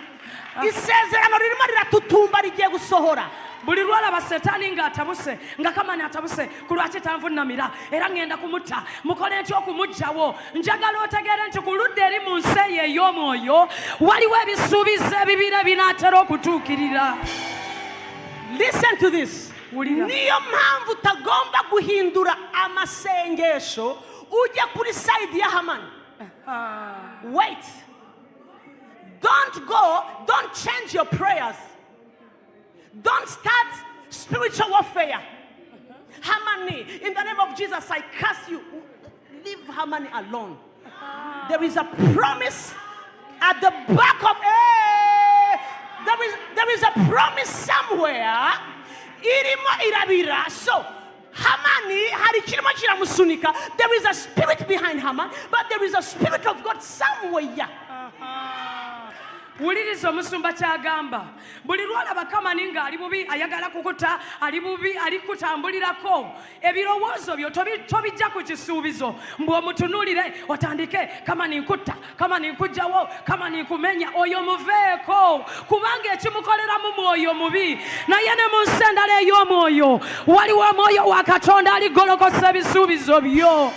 isezerano ririmo riratutumba rigiye gusohora. buli lwalaba setaani ng'atabuse nga Kamani atabuse ku lwaki tanvunnamira era ngenda kumutta mukole ntya okumuggyawo. Njagala otegeere nti ku ludda eri mu nsi eyo ey'omwoyo waliwo ebisuubizo ebibiri ebinaatera okutuukirira. Listen to this. Wulira. Niyo mpamvu utagomba guhindura amasengesho ujya kuri side ya Hamani. Wait. Don't change your prayers. Don't start spiritual warfare. Hamani, in the name of Jesus, I curse you. Leave Hamani alone. There is a promise at the back of there is a promise somewhere. Irimo irabira. So Hamani hari kirimo kiramusunika. There is a spirit behind Haman, but there is a spirit of God somewhere. Wuliriza omusumba kyagamba. Buli lwalaba Kamani ng'ali bubi ayagala kukuta, ali bubi ali kutambulirako, ebirowoozo byo tobijja ku kisuubizo. Mbw'omutunuulire otandike Kamani nkutta, Kamani nkugjawo, Kamani nkumenya. Oyo muveeko kubanga ekimukoleramu mwoyo mubi. Naye ne mu nsi endala ey'omwoyo waliwo omwoyo wa Katonda aligolokosa ebisuubizo byo.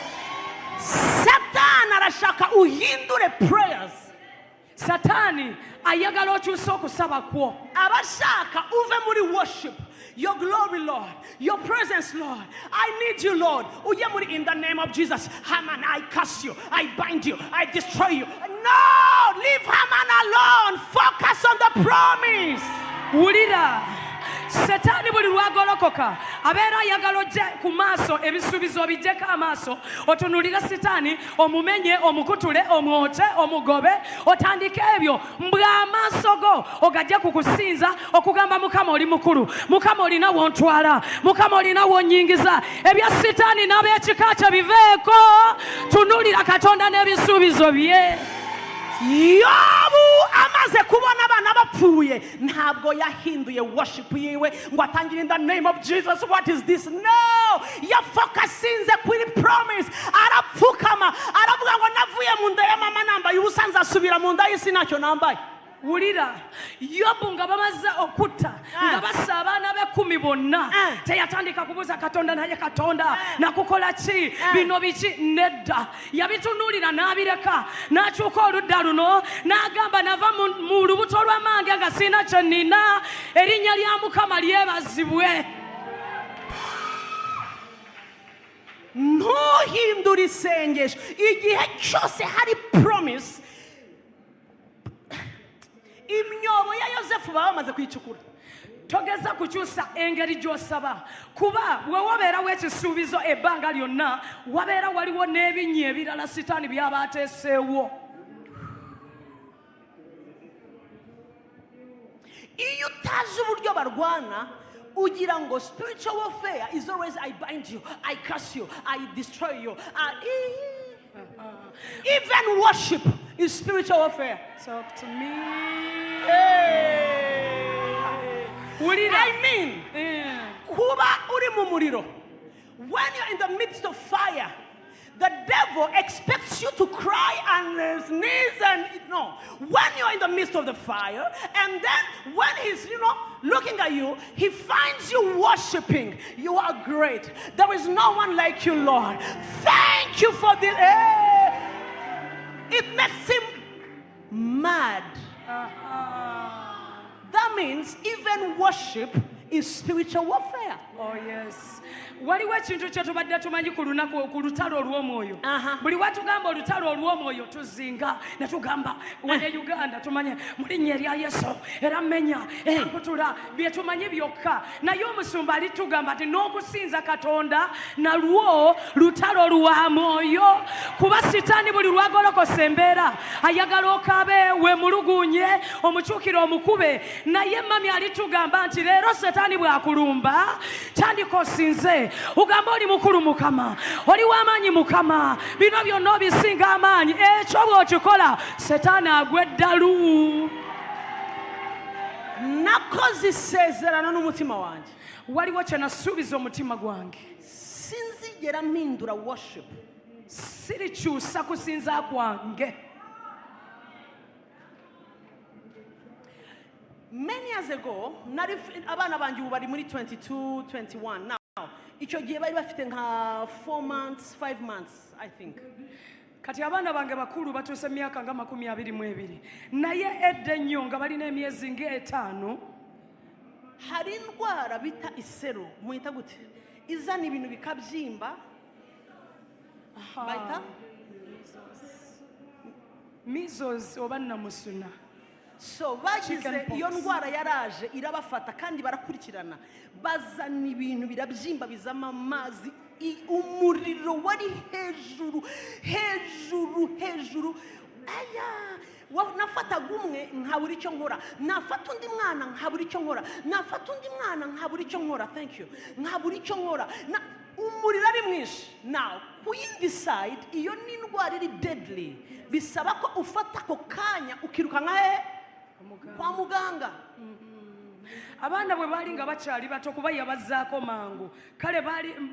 Satan arashaka uhindure prayers. Sataani ayagala okyusa okusaba kwo. Abashaka uve muri worship. Your glory, Lord. Your presence, Lord. I need you, Lord. Uje muri in the name of Jesus. Haman, I curse you. I bind you. I destroy you. No! Leave Haman alone. Focus on the promise. Wulira. Setaani buli lwagolokoka abeera ayagala ojje ku maaso ebisuubizo bijjeko amaaso otunulira Setaani omumenye omukutule omwote omugobe otandike ebyo mbw'amaaso go ogajja kukusinza okugamba Mukama oli mukulu, Mukama olina wontwala, Mukama olina wonyingiza. Ebya Setaani n'ab'ekika kye biveeko, tunulira Katonda n'ebisuubizo bye. Yobu amaze kubona abana bapfuye ntabwo yahinduye worship yiwe ngo atangire in the name of Jesus. What is this? No, yafokasinze kuri promise. Arapfukama aravuga ngo navuye mu nda ya mama nambaye ubusa nzasubira mu nda y'isi ntacyo nambaye. wulira Yobu nga bamaze okutta nga bassa abaana be 10 bonna teyatandika kubuuza Katonda naye Katonda nakukola ki bino biki nedda yabitunuulira n'abireka n'akyuka oludda luno n'agamba nava mu lubuto lw'amange nga sina kye nnina erinnya lya Mukama lyebazibwe. ntuhindure isengesho igihe cyose hari promise. Imyobo ya Yosefu baba bamaze kwicukura. Togeza kukyusa engeri gy'osaba kuba bwe wabeerawo ekisuubizo ebbanga lyonna wabeera waliwo n'ebinnya ebirala sitaani byaba ateeseewo. Iyo utazi uburyo barwana ugira ngo spiritual warfare is always I bind you, I curse you, I destroy you. Even worship is spiritual warfare. Talk to me. I mean, kuba uri mu muriro. When you're in the midst of fire, the devil expects you to cry and sneeze and no. When you're in the midst of the fire, and then when he's looking at you, he finds you worshiping. You are great. There is no one like you, Lord. Thank you for this. It makes him mad. That means even worship is spiritual warfare. Oh yes. Waliwo ekintu kye tubadde tumanyi ku lunaku ku lutalo olw'omwoyo. Buli watugamba olutalo olw'omwoyo tuzinga ne tugamba wene Uganda tumanye mu linnya erya Yesu era mmenya era nkutula bye tumanyi byokka. Naye omusumba alitugamba nti n'okusinza Katonda nalwo lutalo lwa mwoyo kuba sitaani buli lwagolokosa embeera ayagala okabe weemulugunye omukyukire omukube. Naye mami alitugamba nti leero setaani bw'akulumba tandika osinze ugamba oli mukulu Mukama oli w'amaanyi Mukama bino byonna obisinga amaanyi ekyo bw'okikola setaani agwa eddalu. Nakoze isezerano n'umutima wanjye. Waliwo kye nasuubiza omutima gwange. Sinzigera mpindura worship. Sirikyusa kusinza kwange. Many years ago, abana banjye ubu bari muri 22, 21 now. Icyo gihe bari bafite nka 4 months, 5 months, I think. Kati abaana bange bakulu batuuse myaka nga 22 naye edda ennyo nga balina emyezi nga 5. Hari indwara bita iseru muyita gute izana ibintu bikabyimba bayita measles oba namusuna. So bagize iyo ndwara yaraje irabafata kandi barakurikirana bazana ibintu birabyimba bizama amazi umuriro wari hejuru aya nafata gumwe nkabura icyo nkora nafata undi mwana nkabura icyo nkora nafata undi mwana nkabura icyo nkora thank you nkabura icyo nkora umuriro ari mwinshi. Now ku yindi side iyo ni indwara iri deadly bisaba ko ufata ako kanya ukiruka nka kwa muganga. Abaana bwe baali nga bakyali bato kuba yabazzaako mangu kale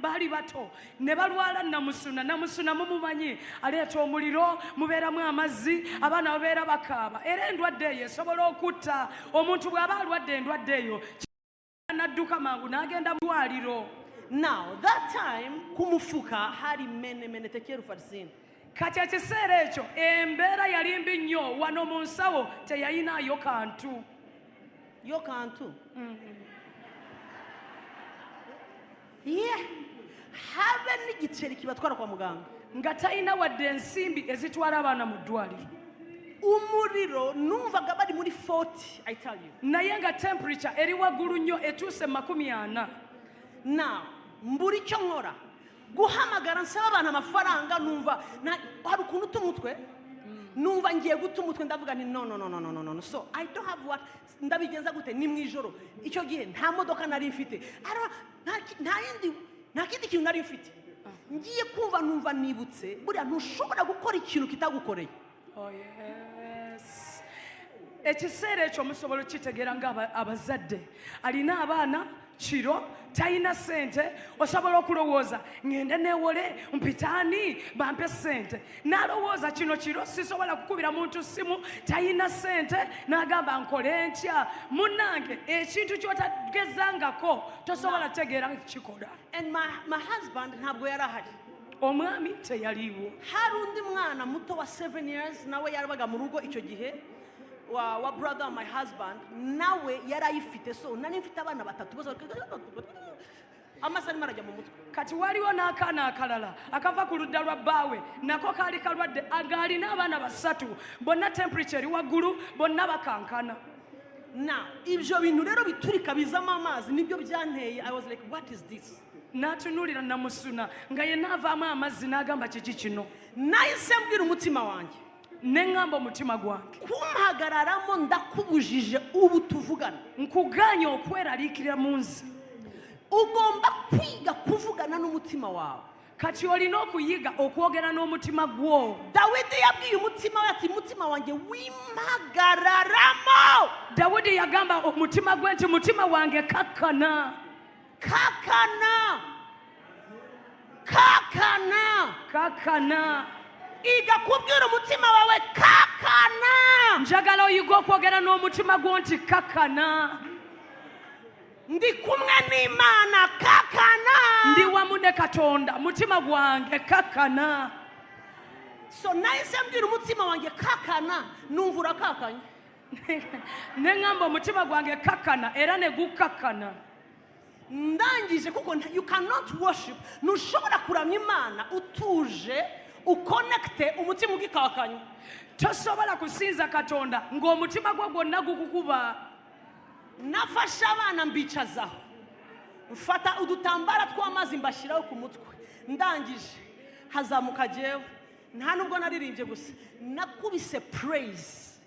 baali bato ne balwala namusuna mumumanyi aleeta omuliro mubeeramu amazzi abaana babeera bakaaba era endwadde eyo esobola okutta omuntu bw'aba alwadde endwadde eyo n'adduka mangu n'agenda mu ddwaliro. Now that time kumufuka hari mene tekeru farisini. Kati ekiseera ekyo embeera yali mbi nnyo wano mu nsawo teyayinaayo kantu. Yo kantu. Yeah. Habe n'igiceri kibatwara kwa muganga. Nga talina wadde ensimbi ezitwala abaana mu ddwaliro. Umuriro numvaga bari muri 40 I tell you. Naye nga temperature eri waggulu nnyo etuuse 40. Now mbura icyo nkora guhamagara nsaba abantu amafaranga numva hari ukuntu tumutwe numva ngiye guta umutwe ndavuga nti no so I don't have what ndabigenza gute ni mwijoro icyo gihe nta modoka nari mfite nta kindi kintu nari mfite ngiye kumva numva nibutse buriya ntushobora gukora ikintu kitagukoreye. Oh yes. Ekiseera ekyo musobola okitegeera nga abazadde alina abaana kiro talina sente osobola okulowooza ngende newole mpitaani bampe sente n'alowooza kino kiro sisobola kukubira muntu simu talina sente n'agamba nkole ntya munnange ekintu ky'otagezangako tosobola tegeera kikola. And my husband ntabwo yari ahari. Omwami teyaliwo. Hari undi mwana muto wa 7 years nawe yarabaga mu rugo icyo gihe wa brother my husband nawe yari ayifite, so nani mfite abana batatu bose amasa arimo arajya mu mutwe. Kati waliwo n'akaana akalala akava ku ludda lwa bbaawe nako kaali kalwadde agaalina abaana basatu bonna temperature eri waggulu bonna bakankana. Now ibyo bintu rero biturika bizamo amazi nibyo byanteye. I was like, what is this? N'atunuulira namusuna nga ye naavaamu amazzi n'agamba kiki kino. Nahise mbwira umutima wanjye neŋŋamba omutima gwange kumpagararamo ndakubujije ubu tuvugana. Nkuganye okweraliikirira mu nzi. Ugomba kwiga kuvugana n'umutima wawe. Kati olina okuyiga okwogera n'omutima gwo. Dawidi yabwiye umutima we ati mutima wanjye wimpagararamo. Dawudi yagamba omutima gwe nti mutima wange kakkana. Kakana. Iga kubwira umutima wawe kakana. Njagala oyiga okwogera n'omutima gwo nti kakkana. Ndi kumwe n'Imana kakana. Ndi wamu ne Katonda mutima gwange kakkana. So nahise mbwira umutima wanjye kakana numva urakakanye. Neŋŋamba omutima gwange kakkana era ne gukakkana. Ndangije kuko you cannot worship, ntushobora kuramya Imana utuje uconnecte umutima ugikakanye. Tosobola kusinza Katonda ng'omutima gwo gwonna gukukuba. Nafashe abana mbicazaho mfata udutambara tw'amazi mbashyiraho ku mutwe. Ndangije hazamuka jewe nta nubwo naririmbye gusa nakubise praise.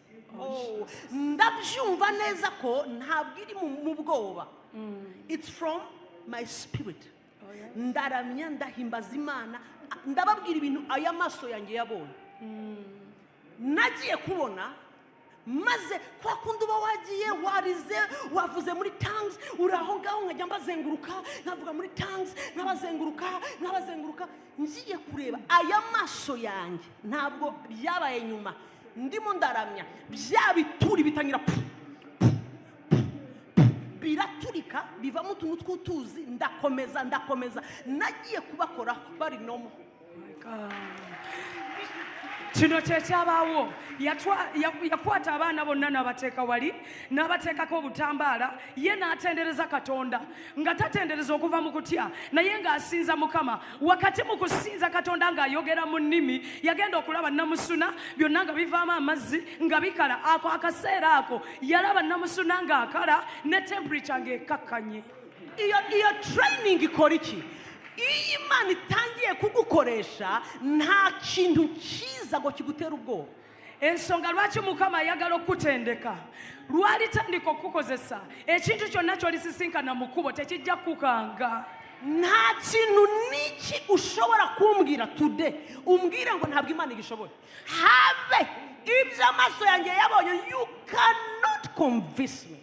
Ndabyumva neza ko ntabwo iri mu bwoba. It's from my spirit. Ndaramya ndahimbaza Imana ndababwira ibintu aya maso yanjye yabonye. Nagiye kubona maze kwa kundi uba wagiye warize wavuze muri tongues uraho ngaho nkajya mbazenguruka nkavuga muri tongues nkabazenguruka ngiye kureba aya maso yanjye ntabwo byabaye nyuma ndimo ndaramya bya bituri bitangira biraturika bivamo utuntu tw'utuzi ndakomeza nagiye kubakoraho bari nomo. Kino kyekyabaawo yakwata abaana bonna n'abateeka wali n'abateekako obutambaala ye n'atendereza Katonda nga tatendereza okuva mu kutya naye ng'asinza Mukama. Wakati mu kusinza Katonda ng'ayogera mu nnimi yagenda okulaba namusuna byonna nga bivaamu amazzi nga bikala. Ako akaseera ako yalaba namusuna ng'akala ne temperature ng'ekakkanye. Iyo training ikora iki? Iyo Imana itangiye kugukoresha nta kintu cyiza ngo kigutera ubwoba. Ensonga lwaki Mukama ayagala okutendeka lwalitandika okukozesa ekintu kyonna ky'olisisinkana mu kkubo tekijja kukanga. Nta kintu niki ushobora kumbwira today umbwire ngo ntabwo Imana igishoboye. Have ibyo amaso yanjye yabonye, you cannot convince me.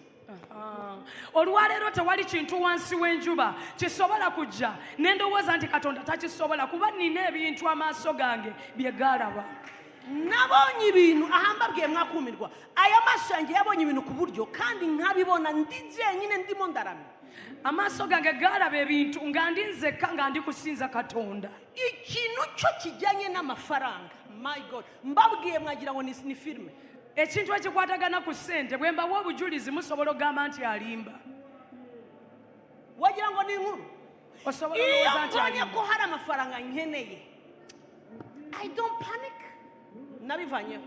Olwaleero tewali kintu wansi w'enjuba kisobola kujja n'endowooza nti Katonda takisobola kuba nina ebintu amaaso gange bye gaalaba. Nabonye ibintu ahambabwiye mwakumirwa. Aya maso yanjye yabonye ibintu ku buryo kandi nkabibona ndi jyenyine ndimo ndaramya. Amaaso gange gaalaba ebintu nga ndi nzekka nga ndi kusinza Katonda. Ikintu cyo kijyanye n'amafaranga, my God, mbabwiye mwagira ngo ni filime. Ekintu ekikwatagana ku ssente bwe mbawa obujulizi musobola ogamba nti alimba. Wagira ngo ni inkuru. Osobola olowooza nti alimba. Iyo alimba. ko hari amafaranga nkeneye, I don't panic. Nabivanyeho.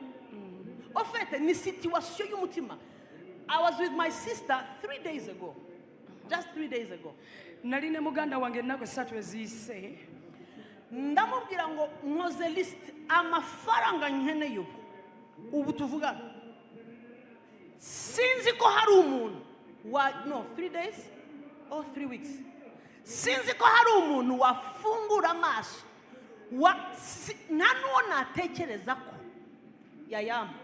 Ofete ni situation y'umutima. I was with my sister 3 days ago. Just 3 days ago. Nali ne muganda wange ennaku 3 eziyise. Ndamubwira ngo nkoze list amafaranga nkeneye ubu tuvugana. Sinzi ko hari umuntu no 3 days or 3 weeks. Sinzi ko hari umuntu wafungura amaso nta n'uwo natekereza ko yayamba.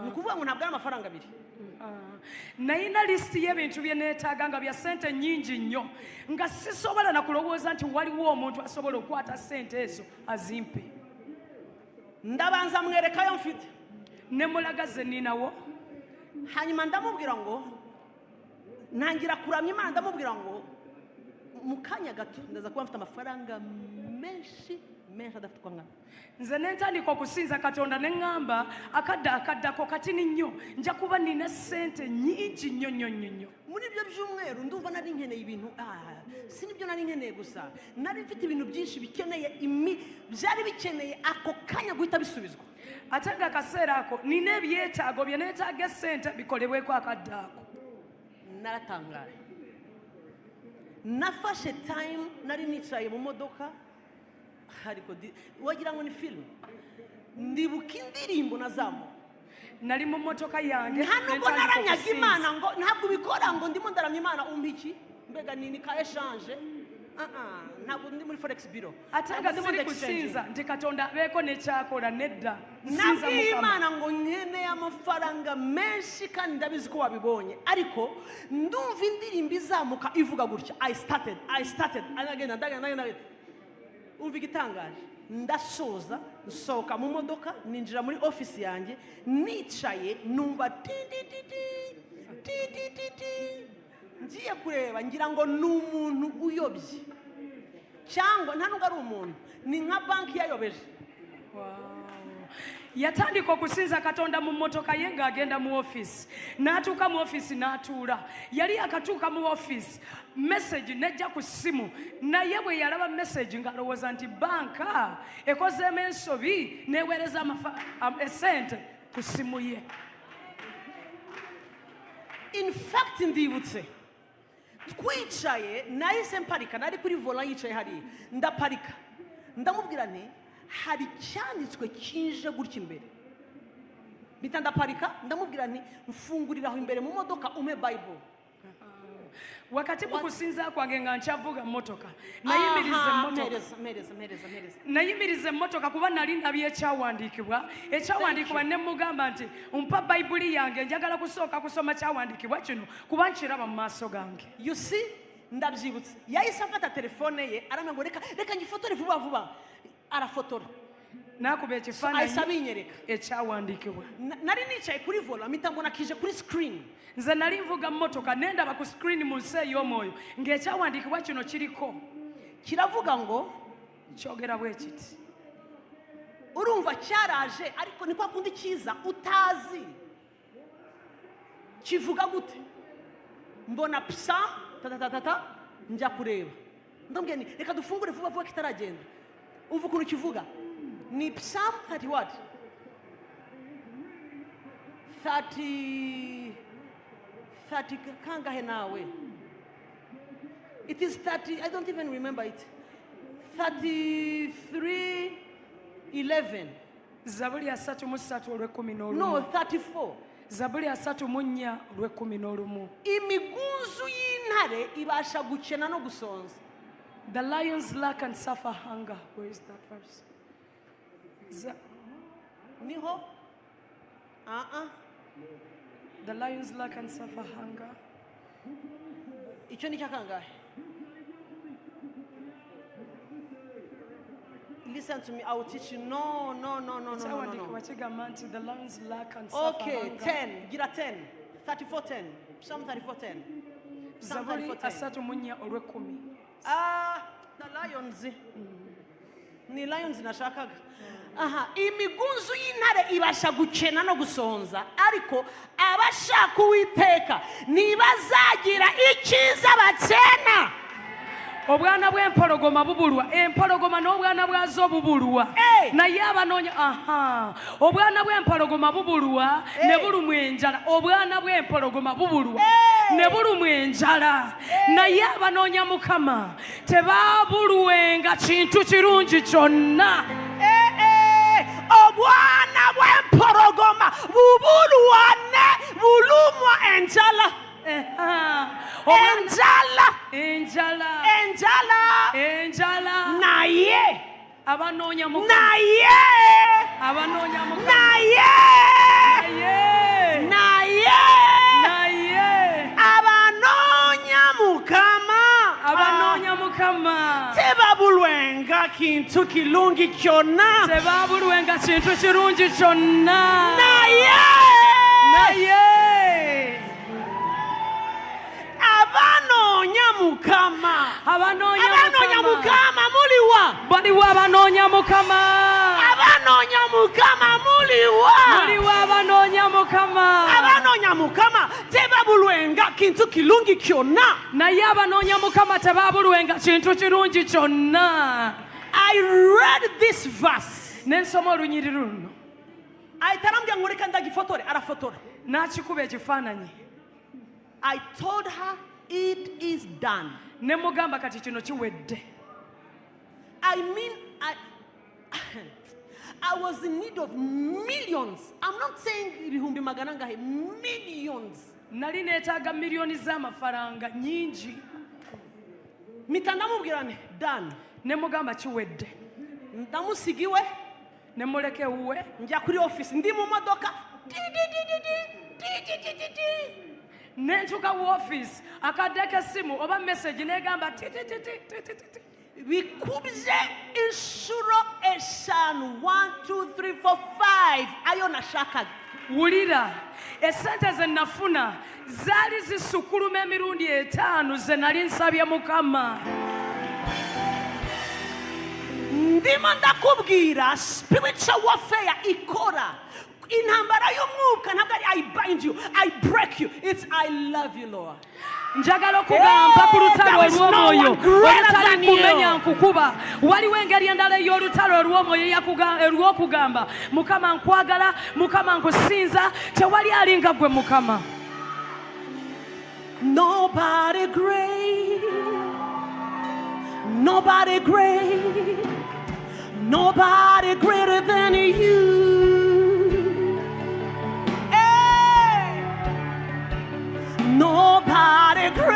Nukuvuga ngo ntabwo ari amafaranga abiri. Nayina listi y'ebintu bye neetaaga nga bya ssente nnyingi nnyo nga sisobola na kulowooza nti waliwo omuntu asobola okukwata ssente ezo azimpe. Ndabanza mwerekayo mfite. Ne mulaga ze ninawo. Hanyuma ndamubwira ngo ntangira kuramya Imana, ndamubwira ngo mu kanya gato ndaza kuba mfite amafaranga menshi adafite uko angana. Nze nentandika okusinza Katonda ne ŋŋamba akaddako katini nnyo nja kuba nina ssente nnyingi nnyo. Muri ibyo byumweru ndumva nari nkeneye ibintu si nibyo nari nkeneye gusa, nari mfite ibintu byinshi bikeneye byari bikeneye ako kanya guhita bisubizwa. Ate nga akaseera ako nina ebyetaago bye neetaaga ssente bikolebweko akaddaako. Naratangaye. Nafashe time nari nicaye mu modoka ariko wagira ngo ni film. Ndibuka indirimbo nazamu. Nali mu motoka yange. Ntabwo naranyaga Imana ngo ntabwo bikora ngo ndimo ndaramya Imana umpiki. Mbega nini ka exchange? Ntabwo ndi muri Forex Bureau. Ate nga siri kusinza ndi Katonda abeeko n'ekyakola nedda. Nsinza Imana ngo nkeneye amafaranga menshi kandi ndabizi ko wabibonye, ariko ndumva indirimbo izamuka ivuga gutya, I started ndagenda umva igitangaje. Ndasoza nsohoka mu modoka ninjira muri office yanjye nicaye numva ngiye kureba ngira ngo ni umuntu uyobye cyangwa nta nubwo ari umuntu, ni nka banki yayobeje. Yatandika okusinza Katonda mu motoka ye ng'agenda mu office. N'atuuka mu office n'atuula. Yali akatuuka mu office message nejja ku ssimu, naye bwe yalaba message ng'alowooza nti banka ekozeemu ensobi n'eweereza essente ku ssimu ye. In fact ndibutse twicaye nahise mparika, nari kuri vola yicaye hariya ndaparika ndamubwira nti hari cyanditswe kinje gutya imbere. Bita ndaparika ndamubwira nti mfungurira aho imbere mu modoka ume Bible. Wakati mu kusinza kwange nga nkyavuga motoka nayimiriza motoka kuba nali ndabye ekyawandiikibwa ne mugamba nti mpa Bayibuli yange njagala kusooka kusoma kyawandiikibwa kino kuba nkiraba mu maaso gange. You see, ndabyibutse yahise afata telefone ye aramya ngo reka ngifotore vuba arafotora nakuba ekifaananyi ekyawandiikibwa. Nari nicaye kuri vola mpita mbona kije kuri screen. Nze nali nvuga motoka nendaba ku screen mu nsi ey'omwoyo ng'ekyawandiikibwa kino kiriko kiravuga ngo kyogera bwe kiti. Urumva cyaraje ariko ni kwa kundi kiza utazi kivuga gute. Mbona psalm njya kureba ndambwiye ni reka dufungure vuba kitaragenda. Umva ukuntu kivuga ni psalm 30 what 30 kangahe nawe. It is 30, I don't even remember it. 33:11. Zaburi ya 33:11. No, 34. Zaburi ya 34:11. Imigunzu y'intare ibasha gukena no gusonza. The lions lack and suffer hunger. Where is that verse? Niho? The lions lack and suffer hunger. Icyo ni cyakangahe? Listen to me, I will teach you. No. The lions lack and suffer okay, hunger. 10. Gira 10. 34:10. Psalm 34:10. Zaburi asatu munya olw'ekumi. The lions. Ni lions nashakaga. Imigunzu y'intare ibasha gukena no gusonza, ariko abashaka Uwiteka nibazagira icyiza bakena. Obwana bw'empologoma bubulwa, empologoma n'obwana bwazo bubulwa. Naye abanoonya obwana bw'empologoma bubulwa ne bulumwa enjala. Obwana bw'empologoma bubulwa ne bulumwa enjala. Naye abanoonya Mukama tebaabulwenga kintu kirungi kyonna. Obwana bw'empologoma bubulwa ne bulumwa enjala. Enjala naye abanoonya Mukama naye kintu kilungi kyonna tebabulwenga kintu kirungi kyonna naye abanoonya mukama muliwa baliwo abanoonya mukama abanoonya mukama muliwa muliwo abanoonya mukama abanoonya mukama tebabulwenga kintu kilungi kyonna naye abanoonya mukama tebabulwenga kintu kirungi kyonna. I read this verse n'ensoma olunyiri luno ayitarambya ngo leka ndagifotore arafotora n'akikuba ekifaananyi. I told her it is done. Ne mugamba kati kino kiwedde. I mean, I was in need of millions. I'm not saying ibihumbi magana ngahe, millions. Nali neetaaga miliyoni z'amafaranga nyingi. Mitandamubwira nti done. Ne mugamba kiwedde. Ndamusigiwe ne muleke ewuwe njya kuri office ndi mu modoka nentuka mu office akadde k'essimu oba message negamba bikubye inshuro eshanu 1 2 3 4 5 ayo nashakaga. wulira esente ze nafuna zaali zisukuluma emirundi 5 ze nali nsabye mukama. Ndimo ndakubwira spiritual warfare ikora intambara y'umwuka ntabwo ari I bind you, I break you, it's I love you Lord. Njagala okugamba ku lutalo olw'omwoyo olutali kumenya nkukuba. Waliwo engeri endala ey'olutalo olw'omwoyo olw'okugamba mukama nkwagala, mukama nkusinza, tewali alinga gwe mukama. Nobody great, nobody great, nobody greater than you. Hey. Nobody great,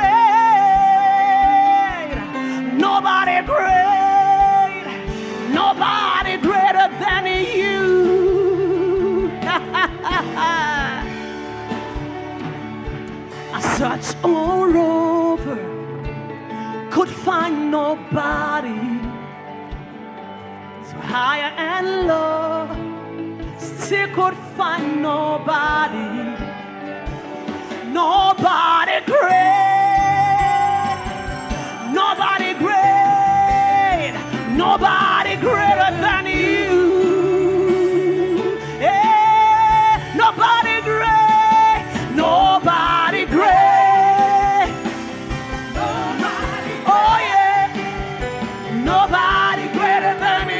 nobody great, nobody greater than you. I searched all over, could find nobody. So higher and low, still could find nobody. Nobody great, nobody great, nobody greater than you. Yeah, nobody great, nobody great, nobody. Oh yeah, nobody greater than you.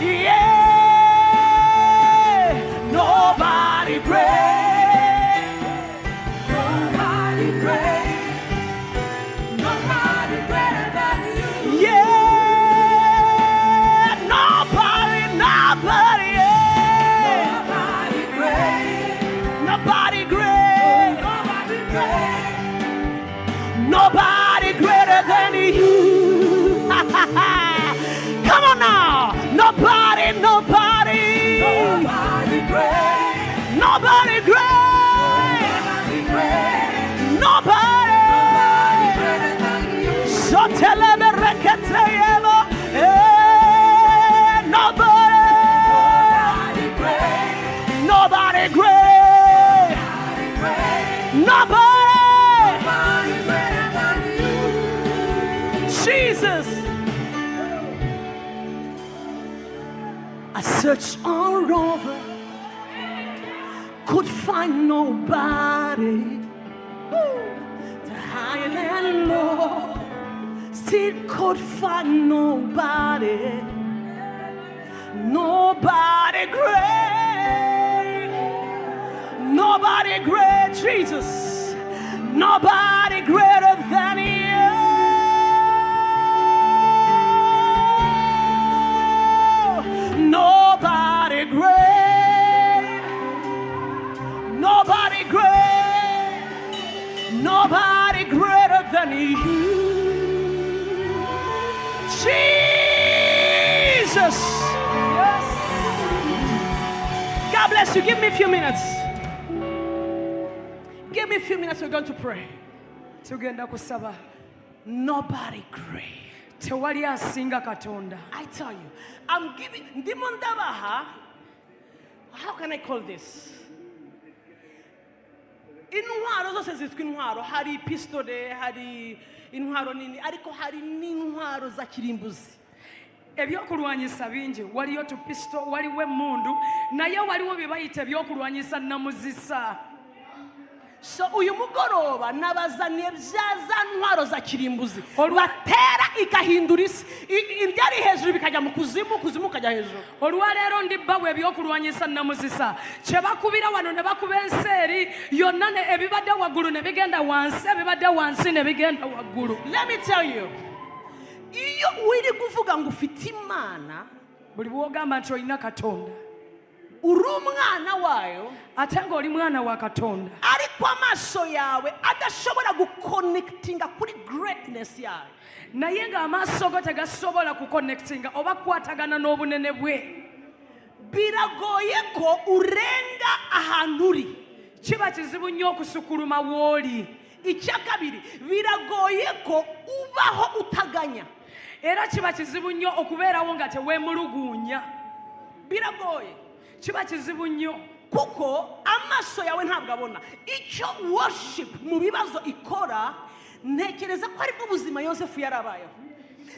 Yeah, nobody great, nobody great, nobody greater than you. Yeah, nobody, nobody, yeah. Nobody great, nobody great, nobody great, nobody greater than you. Come on now, nobody, nobody, nobody great, nobody great, nobody, nobody greater than you. So tell them the record, nobody great, nobody great, nobody greater than you. Jesus. I searched all over, could find nobody. The high and low, still could find nobody. Nobody great, nobody great, Jesus. Nobody greater than you. Nobody great, nobody great, nobody greater than you. Jesus. Yes. God bless you. Give me a few minutes. Give me a few minutes. We're going to pray. Tugenda kusaba. Nobody great. tewali asinga Katonda. I tell you, I'm giving ndimo ndabaha, how can I call this? Intwaro zose zitwa intwaro, hari pistole, hari intwaro nini, ariko hari n'intwaro za kirimbuzi. Ebyokulwanyisa bingi, waliyo tupisto, waliwo emmundu, naye waliwo bye bayita ebyokulwanyisa namuzisa. So uyu mugoroba nabazaniye za ntwaro za kirimbuzi batera igahindura isi, ibyari hejuru bikajya mu kuzimu, kuzimu kajya hejuru. Olwaleero ndibbawe ebyokulwanyisa namuzisa kye bakubira wano ne bakuba enseeri yonna ebibadde waggulu ne bigenda wansi, ebibadde wansi ne bigenda waggulu. Let me tell you, iyo wiri kuvuga ngo ufite Imana, buli bw'ogamba nti olina Katonda, uri umwana wayo, ate ng'oli mwana wa Katonda, ariko amaso yawe adashobora guconnectinga kuri greatness yayo, naye ng'amaaso go tegasobola kuconnectinga oba kukwatagana n'obunene bwe, biragoye ko urenga ahantu uri. kiba kizibu nnyo okusukuluma w'oli. Icya kabiri, biragoye ko ubaho utaganya, era kiba kizibu nnyo okubeerawo nga teweemuluguunya. biragoye, kiba kizibu nnyo kuko amaso yawe ntabwo abona. Icyo worship mu bibazo ikora, ntekereza ko aribwo buzima Yosefu yarabayeho.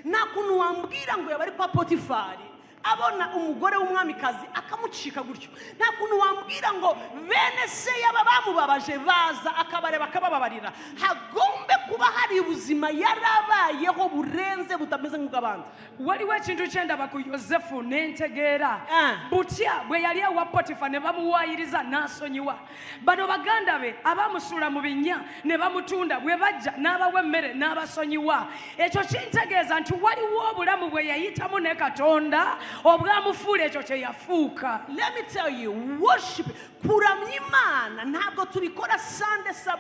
Nta kuntu wambwira ngo yaba ari kwa Potifari abona umugore w'umwamikazi akamucika gutyo. Nta kuntu wambwira ngo bene se yaba bamubabaje baza akabareba akabababarira. Hagombe kuba hari ubuzima yarabayeho burenze butameze nk'ubw'abandi. waliwo ekintu kyendaba ku Yosefu n'entegeera butya bwe yali ewa Potifa ne bamuwaayiriza n'asonyiwa. Bano baganda be abamusuula mu binnya ne bamutunda bwe bajja n'abawa emmere n'abasonyiwa. Ekyo kintegeeza nti waliwo obulamu bwe yayitamu ne Katonda obwamufuula ekyo kye yafuuka. Let me tell you, worship, kuramya Imana ntabwo tubikora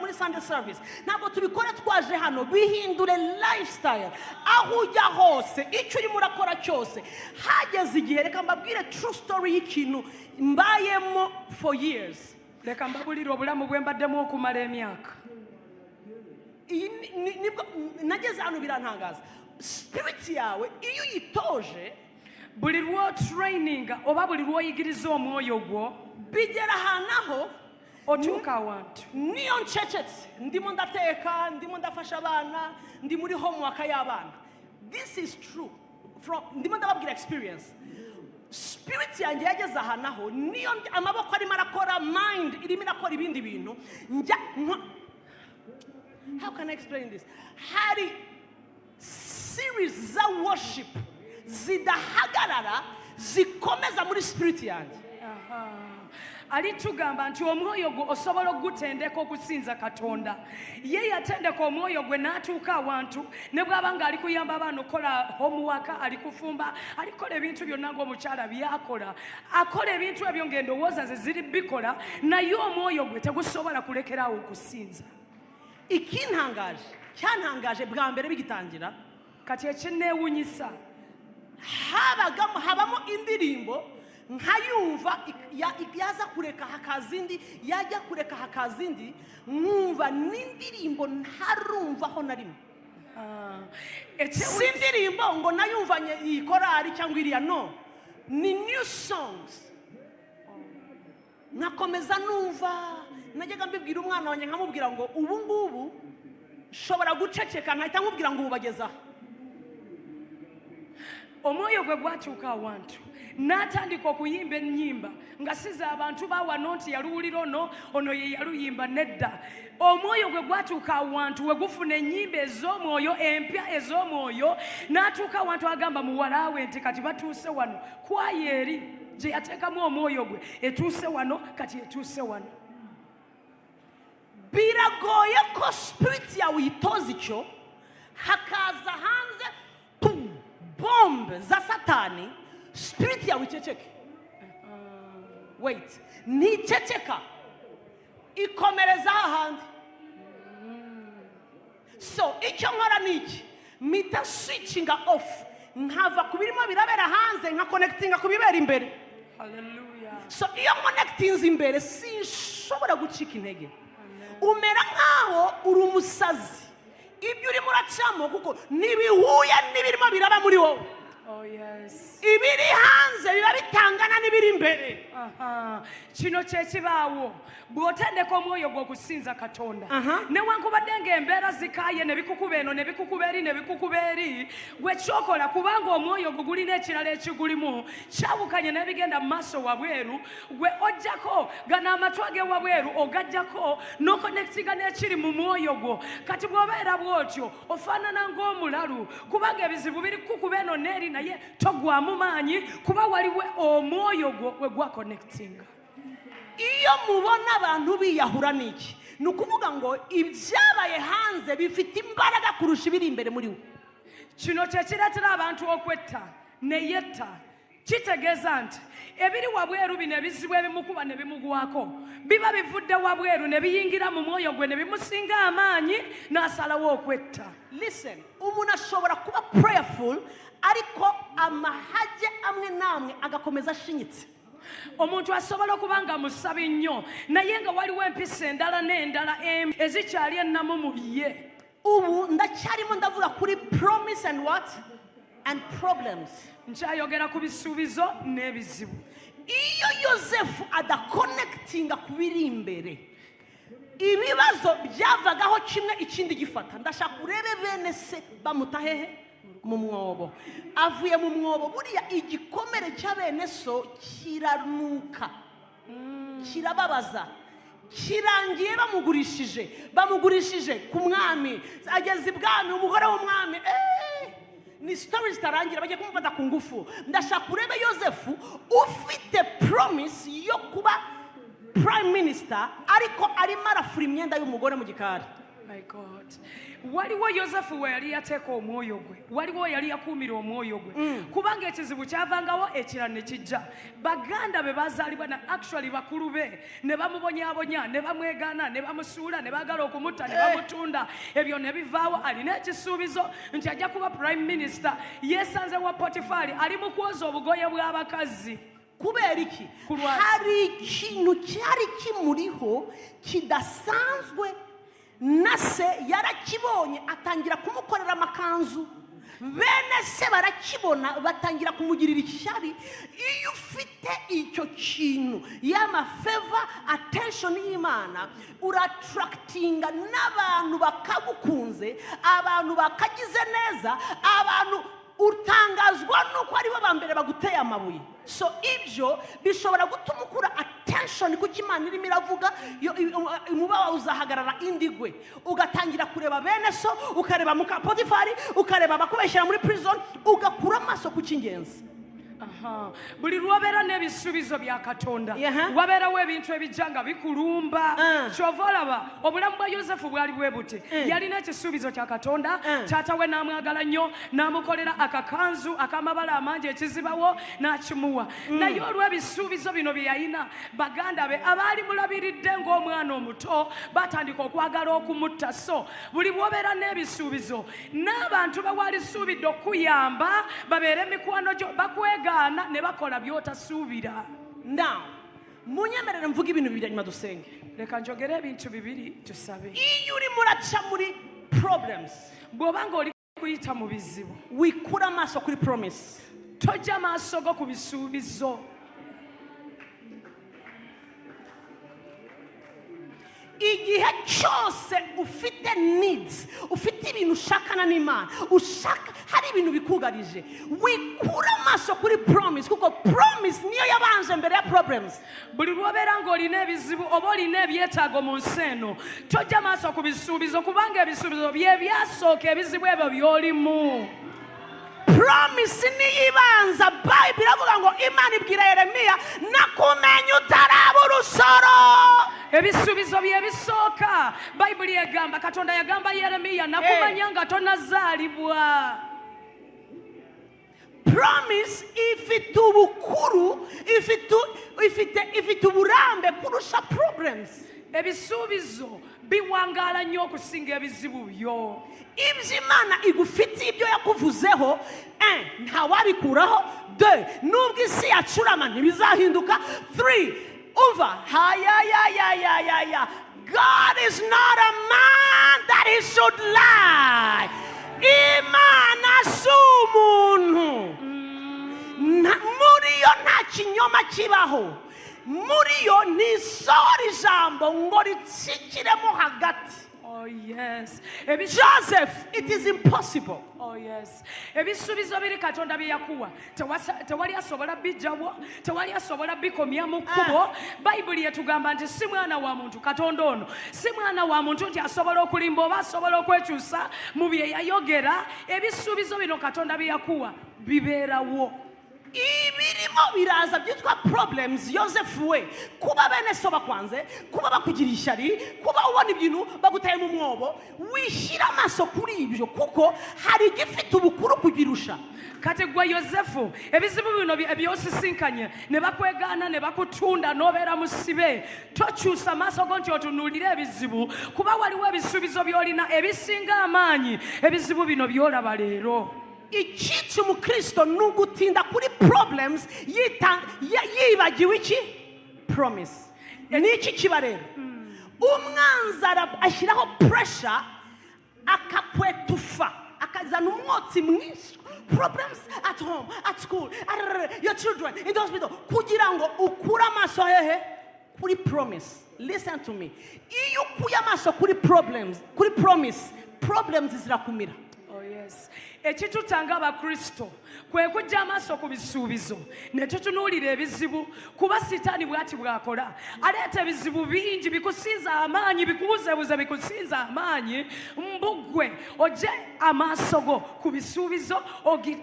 muri Sunday service, ntabwo tubikora twaje hano, bihindure lifestyle. Aho ujya hose, icyo urimo urakora cyose, hageze igihe, reka mbabwire true story y'ikintu mbayemo for years. Leka mbabulire obulamu bwe mbaddemu okumala emyaka. Nageze hano birantangaza. Spirit yawe iyo uyitoje, buli lw'otraininga oba buli lw'oyigiriza omwoyo gwo, bigera ahantu aho otuuka awantu. niyo ncecetse, ndimo ndateka, ndimo ndafasha abana, ndi muri homework y'abana. This is true, ndimo ndababwira experience. Spirit yanjye yageze ahantu aho, niyo amaboko arimo arakora, mind irimo irakora ibindi bintu, how can I explain this? Hari series za worship zidahagarara zikomeza muri spirit yanjye. Alitugamba nti omwoyo gwo osobola okugutendeka okusinza Katonda. Ye yatendeka omwoyo gwe n'atuuka awantu ne bw'aba nga ali kuyamba abaana okukola homework, ali kufumba, alikola ebintu byonna ng'omukyala byakola. Akola ebintu ebyo ng'endowooza ze ziri bikola, naye omwoyo gwe tegusobola kulekeraawo okusinza. Cyantangaje bwa mbere bigitangira, kati ekinneewunyisa, habamo indirimbo nkayumva yaza kureka hakazindi, yajya kureka hakazindi, nkumva n'indirimbo ntarumvaho na rimwe. Si indirimbo ngo nayumvanye iyi korari cyangwa iriya, no, ni new songs. Nakomeza numva, najyaga mbibwira umwana wanjye nkamubwira ngo ubu ngubu shobora guceceka nkahita nkubwira ngo ubagezaho. Omwoyo gwe gwatuuka awantu n'atandika okuyimba ennyimba nga siza abantu bawano nti yaluwulira ono ye yaluyimba, nedda. Omwoyo gwe gwatuuka awantu we gufuna ennyimba ez'omwoyo empya ez'omwoyo, n'atuuka awantu agamba muwala we nti kati batuuse wano, kwaya eri gye yateekamu omwoyo gwe etuuse wano, kati etuuse wano. Biragoye ko spirit yawe uyitoza icyo, hakaza hanze bombe za satani, spirit yawe iceceke. Wait, niceceka, ikomereza ahandi. So icyo nkora niki, mita switchinga off, nkava ku birimo birabera hanze nka connectinga ku bibera imbere. Hallelujah. So iyo connectinze imbere sinshobora gucika intege. Umera nkaho uri umusazi, ibyo urimo uracamo kuko ntibihuye n'ibirimo biraba muri wowe. Oh yes. Ibiri hanze biba bitangana n'ibiri imbere. Kino kyekibaawo bw'otendeka omwoyo gw'okusinza Katonda newankubadde ng'embeera zikaaye ne bikukuba eno ne bikukuba eri ne bikukuba eri, gwe kyokola kubanga omwoyo gwo gulina ekirala ekigulimu kyawukanye n'ebigenda mu maaso wabweru, gwe ojjako gano amatu ag'ewabweru ogajjako n'okonekitiga n'ekiri mu mwoyo gwo. Kati bw'obeera bw'otyo ofaanana ng'omulalu kubanga ebizibu biri kukuba eno n'eri naye togwamu maanyi kuba waliwo omwoyo gwo we gwakonektinga. Iyo mubona abantu biyahura n'iki, ni ukuvuga ngo ibyabaye hanze bifite imbaraga kurusha ibiri imbere muri we. Kino kye kireetera abantu okwetta ne yetta. Kitegeeza nti ebiri wabweru bino ebizibu ebimukuba ne bimugwako biba bivudde wabweru ne biyingira mu mwoyo gwe ne bimusinga amaanyi n'asalawo okwetta. Listen, umuntu ashobora kuba prayerful ariko amahage amwe n'amwe agakomeza ashinyitse. Omuntu asobola okuba nga musabi nnyo naye nga waliwo empisa endala n'endala ezikyali ennamu mu ye. Ubu ndacyarimo ndavuga kuri promise and what? And problems. Nkyayogera ku bisuubizo n'ebizibu. Iyo Yosefu adakonekitinga ku biri imbere, ibibazo byavagaho kimwe ikindi gifata. Ndashaka urebe bene se bamuta hehe? Mu mwobo. Avuye mu mwobo, buriya igikomere cy'abene so kiranuka, kirababaza, kirangiye bamugurishije ku mwami, ageze ibwami, umugore w'umwami. Ni story zitarangira, bagiye kumufata ku ngufu. Ndashaka urebe Yosefu ufite promise yo kuba prime minister ariko arimo arafura imyenda y'umugore mu gikari. My God. Waliwo Yosefu we yali yateeka omwoyo gwe, waliwo yali yakuumira omwoyo gwe kubanga ekizibu kyavangawo ekirala ne kijja. Baganda be bazaalibwa na actually bakulu be ne bamubonyaabonya ne bamwegaana ne bamusuula ne baagala okumutta ne bamutunda. Ebyo ne bivaawo. Alina ekisuubizo nti ajja kuba prime minister. Yeesanze wa Potifari ali mu kwoza obugoye bw'abakazi. Kubera iki? Hari ikintu cyari kimuriho kidasanzwe, nase yarakibonye atangira kumukorera amakanzu, bene se barakibona batangira kumugirira ishyari. Iyo ufite icyo kintu y'amafeva attention y'Imana, urattractinga n'abantu bakagukunze, abantu bakagize neza, abantu utangazwa nuko ari bo bambere baguteye amabuye. So ibyo bishobora gutuma ukura attention kuko Imana irimo iravuga, umuba uzahagarara indigwe, ugatangira kureba bene so, ukareba muka Potifari, ukareba abakubeshyira muri prison, ugakura amaso ku cy'ingenzi. Buli lwabeera n'ebisuubizo bya Katonda wabeerawo ebintu ebijja bikulumba. Kyova olaba obulamu bwa Yosefu bwali bwe buti. Yalina ekisuubizo kya Katonda, taata we n'amwagala nnyo, n'amukolera akakanzu akamabala amangi ekizibawo n'akimuwa. Naye olw'ebisuubizo bino bye yalina, baganda be abaali mulabiridde ng'omwana omuto batandika okwagala okumutta. So buli bw'obeera n'ebisuubizo, n'abantu bawaali suubidde okuyamba babeere mikwano gyo bakwegana ne bakola by'otasuubira. Now munyemerere mvuga ibintu bibiri nyuma dusenge. Leka njogere ebintu bibiri tusabe. Iyo urimo uraca muri problems, bw'oba ng'oli kuyita mu bizibu, wikura amaso kuri promise. Tojja maaso go ku bisuubizo. Igihe cyose ufite needs, ufite ibintu ushakana n'Imana, ushaka hari ibintu bikugarije, wikura amaso kuri promise kuko promise niyo yabanje mbere ya problems. Buli lwobeera ng'olina ebizibu oba olina ebyetaago mu nsi eno, tojja maaso ku bisuubizo kubanga ebisuubizo bye byasooka ebizibu ebyo by'olimu. Promise niyo ibanza. Bible iravuga ngo Imana ibwira Yeremiya, nakumenya utaraba urusoro. Ebisuubizo bye bisooka. Bible yagamba, Katonda yagamba Yeremiya, nakumanya nga tonnazaalibwa. Promise ifite ubukuru, ifite uburambe kurusha problems. Ebisuubizo biwangaala nnyo okusinga ebizibu byo. Ibyo Imana igufitiye ibyo yakuvuzeho, ntawabikuraho. 2, nubwo isi yacurama ntibizahinduka. 3, umva, God is not a man that he should lie. Imana si umuntu. Muri yo nta kinyoma kibaho. Muri yo ntisohora ijambo ngo ritsikiremo hagati. Oh yes. Joseph, it is impossible. Oh yes. Ebisubizo biri Katonda byakuwa. Tewali asobola bijjawo, tewali asobola bikomya mu kkubo. Bayibuli yatugamba nti si mwana wa muntu Katonda ono, si mwana wa muntu nti asobola okulimba oba asobola okwekyusa mu bye yayogera. Ebisubizo bino Katonda byakuwa bibeerawo. Ibirimo biraza byitwa problems. Joseph we kuba bene so bakwanze, kuba bakugira ishyari, kuba ubona ibintu bagutaye mu mwobo, wishira amaso kuri ibyo kuko hari gifite ubukuru kubirusha. Kati gwa Yosefu ebizibu bino ebyosisinkanye ne bakwegana ne bakutunda nobeera musibe tokyusa amaso go nti otunulire ebizibu kuba waliwo ebisubizo byolina ebisinga amaanyi ebizibu bino byolaba leero. Icyitwa umukristo nugutinda kuri problems yibagiwe iki promise. Niki kiba rero umwanzi ashyiraho pressure akakwetufa akazana umwotsi mwinshi. Problems at home, at school, your children, in the hospital. Kugira ngo ukura amaso hehe kuri promise. Listen to me. Iyo ukuye amaso kuri problems zirakumira. Oh yes. Ekitutanga abakristo kwe kujja amaaso ku bisuubizo ne tutunuulira ebizibu kuba sitaani bw'ati bw'akola aleeta ebizibu bingi bikusinza amaanyi bikubuzebuze bikusinza amaanyi mbugwe ojje amaaso go ku bisuubizo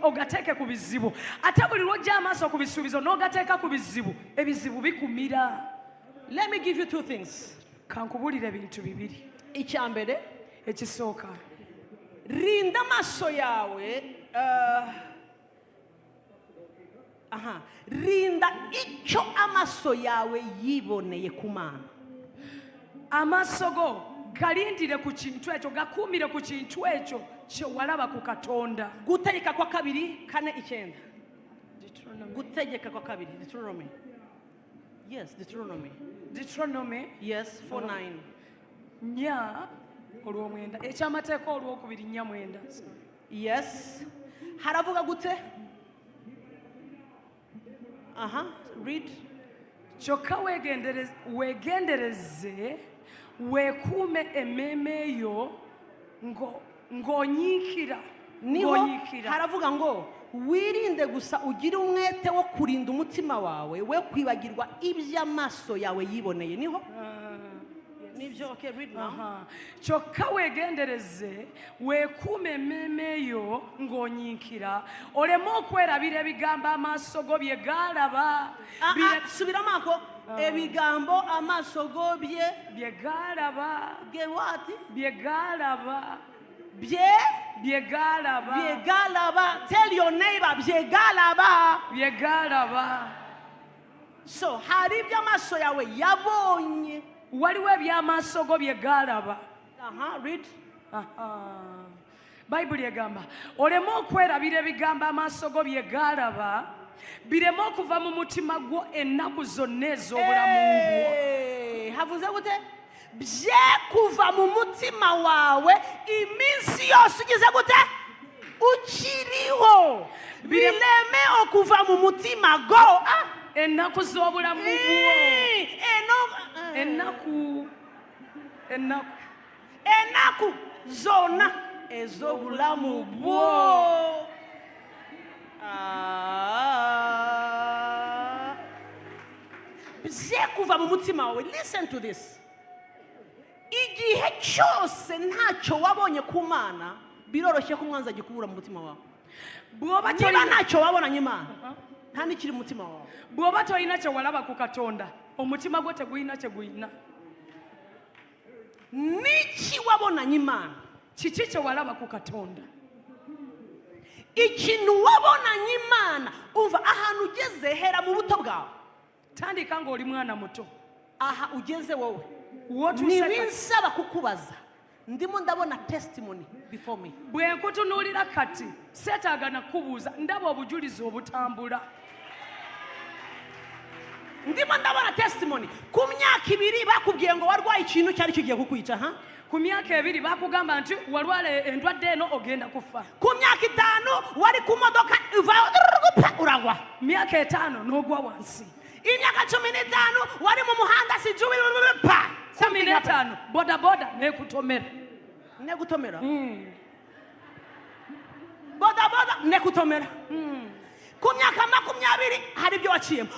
ogateeke ku bizibu ate buli lw'ojja amaaso ku bisuubizo n'ogateeka ku bizibu ebizibu bikumira. Let me give you two things. Kankubulira ebintu bibiri. Ekyambere ekisooka rinda amaso yawe rinda icyo amaso yawe yiboneye ku Mana. Amaaso go galindire ku kintu ekyo gakuumire ku kintu ekyo kye walaba ku Katonda. Gutegeka kwa 2:4-9. Gutegeka kwa 2 Deuteronomy. Yes, Deuteronomy. Yes, 4:9. Nya olw'omwenda ekyamateeka olw'okubiri 4:9. Yes. Haravuga gute? Read. Kyokka weegendereze weekuume emmeeme yo ng'onyiikira. Niho haravuga ngo wirinde gusa ugire umwete wo kurinda umutima wawe we kwibagirwa iby'amaso yawe yiboneye. Niho nibyo. Okay, read now. Kyokka weegendereze weekuume emmeeme yo ng'onyiikira oleme okwerabira ebigambo amaaso go bye gaalaba. Subiramu ako. Ebigambo amaaso go bye gaalaba. Bye gaalaba. Tell your neighbor bye gaalaba. So hari iby'amaso yawe yabonye. Waliwo eby'amaaso go bye gaalaba. Read. Bayibuli egamba oleme okwerabira ebigambo amaaso go bye gaalaba bireme okuva mu mutima gwo ennaku zonna ez'obulamu bwo. Havuze gute? Bye kuva mu mutima wawe iminsi yose ugize gute? Ukiriho. Bireme okuva mu mutima go ennaku z'obulamu bwo. Ennaku zonna ez'obulamu bwo. Bye kuva mu mutima wawe. Listen to this. Igihe cyose ntacyo wabonye ku Mana biroroshye ko umwanzi agikura mu mutima wawe. Niba ntacyo wabonanye Imana nta n'ikiri mu mutima wawe. Bw'oba tolina kye walaba ku Katonda omutima gwo tegulina kye gulina. Niki wabonanye Imana? Kiki kye walaba ku Katonda? Ikintu wabonanye Imana umva ahantu ugeze hera mu buto bwawe. Tandika ng'oli mwana muto. Aha ugeze wowe nibinsaba kukubaza ndimo ndabona testimony before me. Bwe nkutunuulira kati seetaaga nakubuuza ndaba obujulizi obutambula. Ndimo ndabona testimony ku myaka myaka 2 bakubwiye ngo warwaye ikintu cyari kigiye kukwica ha ku myaka 2 bakugamba nti walwale endwadde eno ogenda kufa ku myaka 5 wari ku modoka uragwa myaka 5 n'ogwa wansi imyaka 15 wari mu muhanda sijubi pa 15 boda boda nekutomera boda boda nekutomera ku myaka 20 hari ibyo waciyemo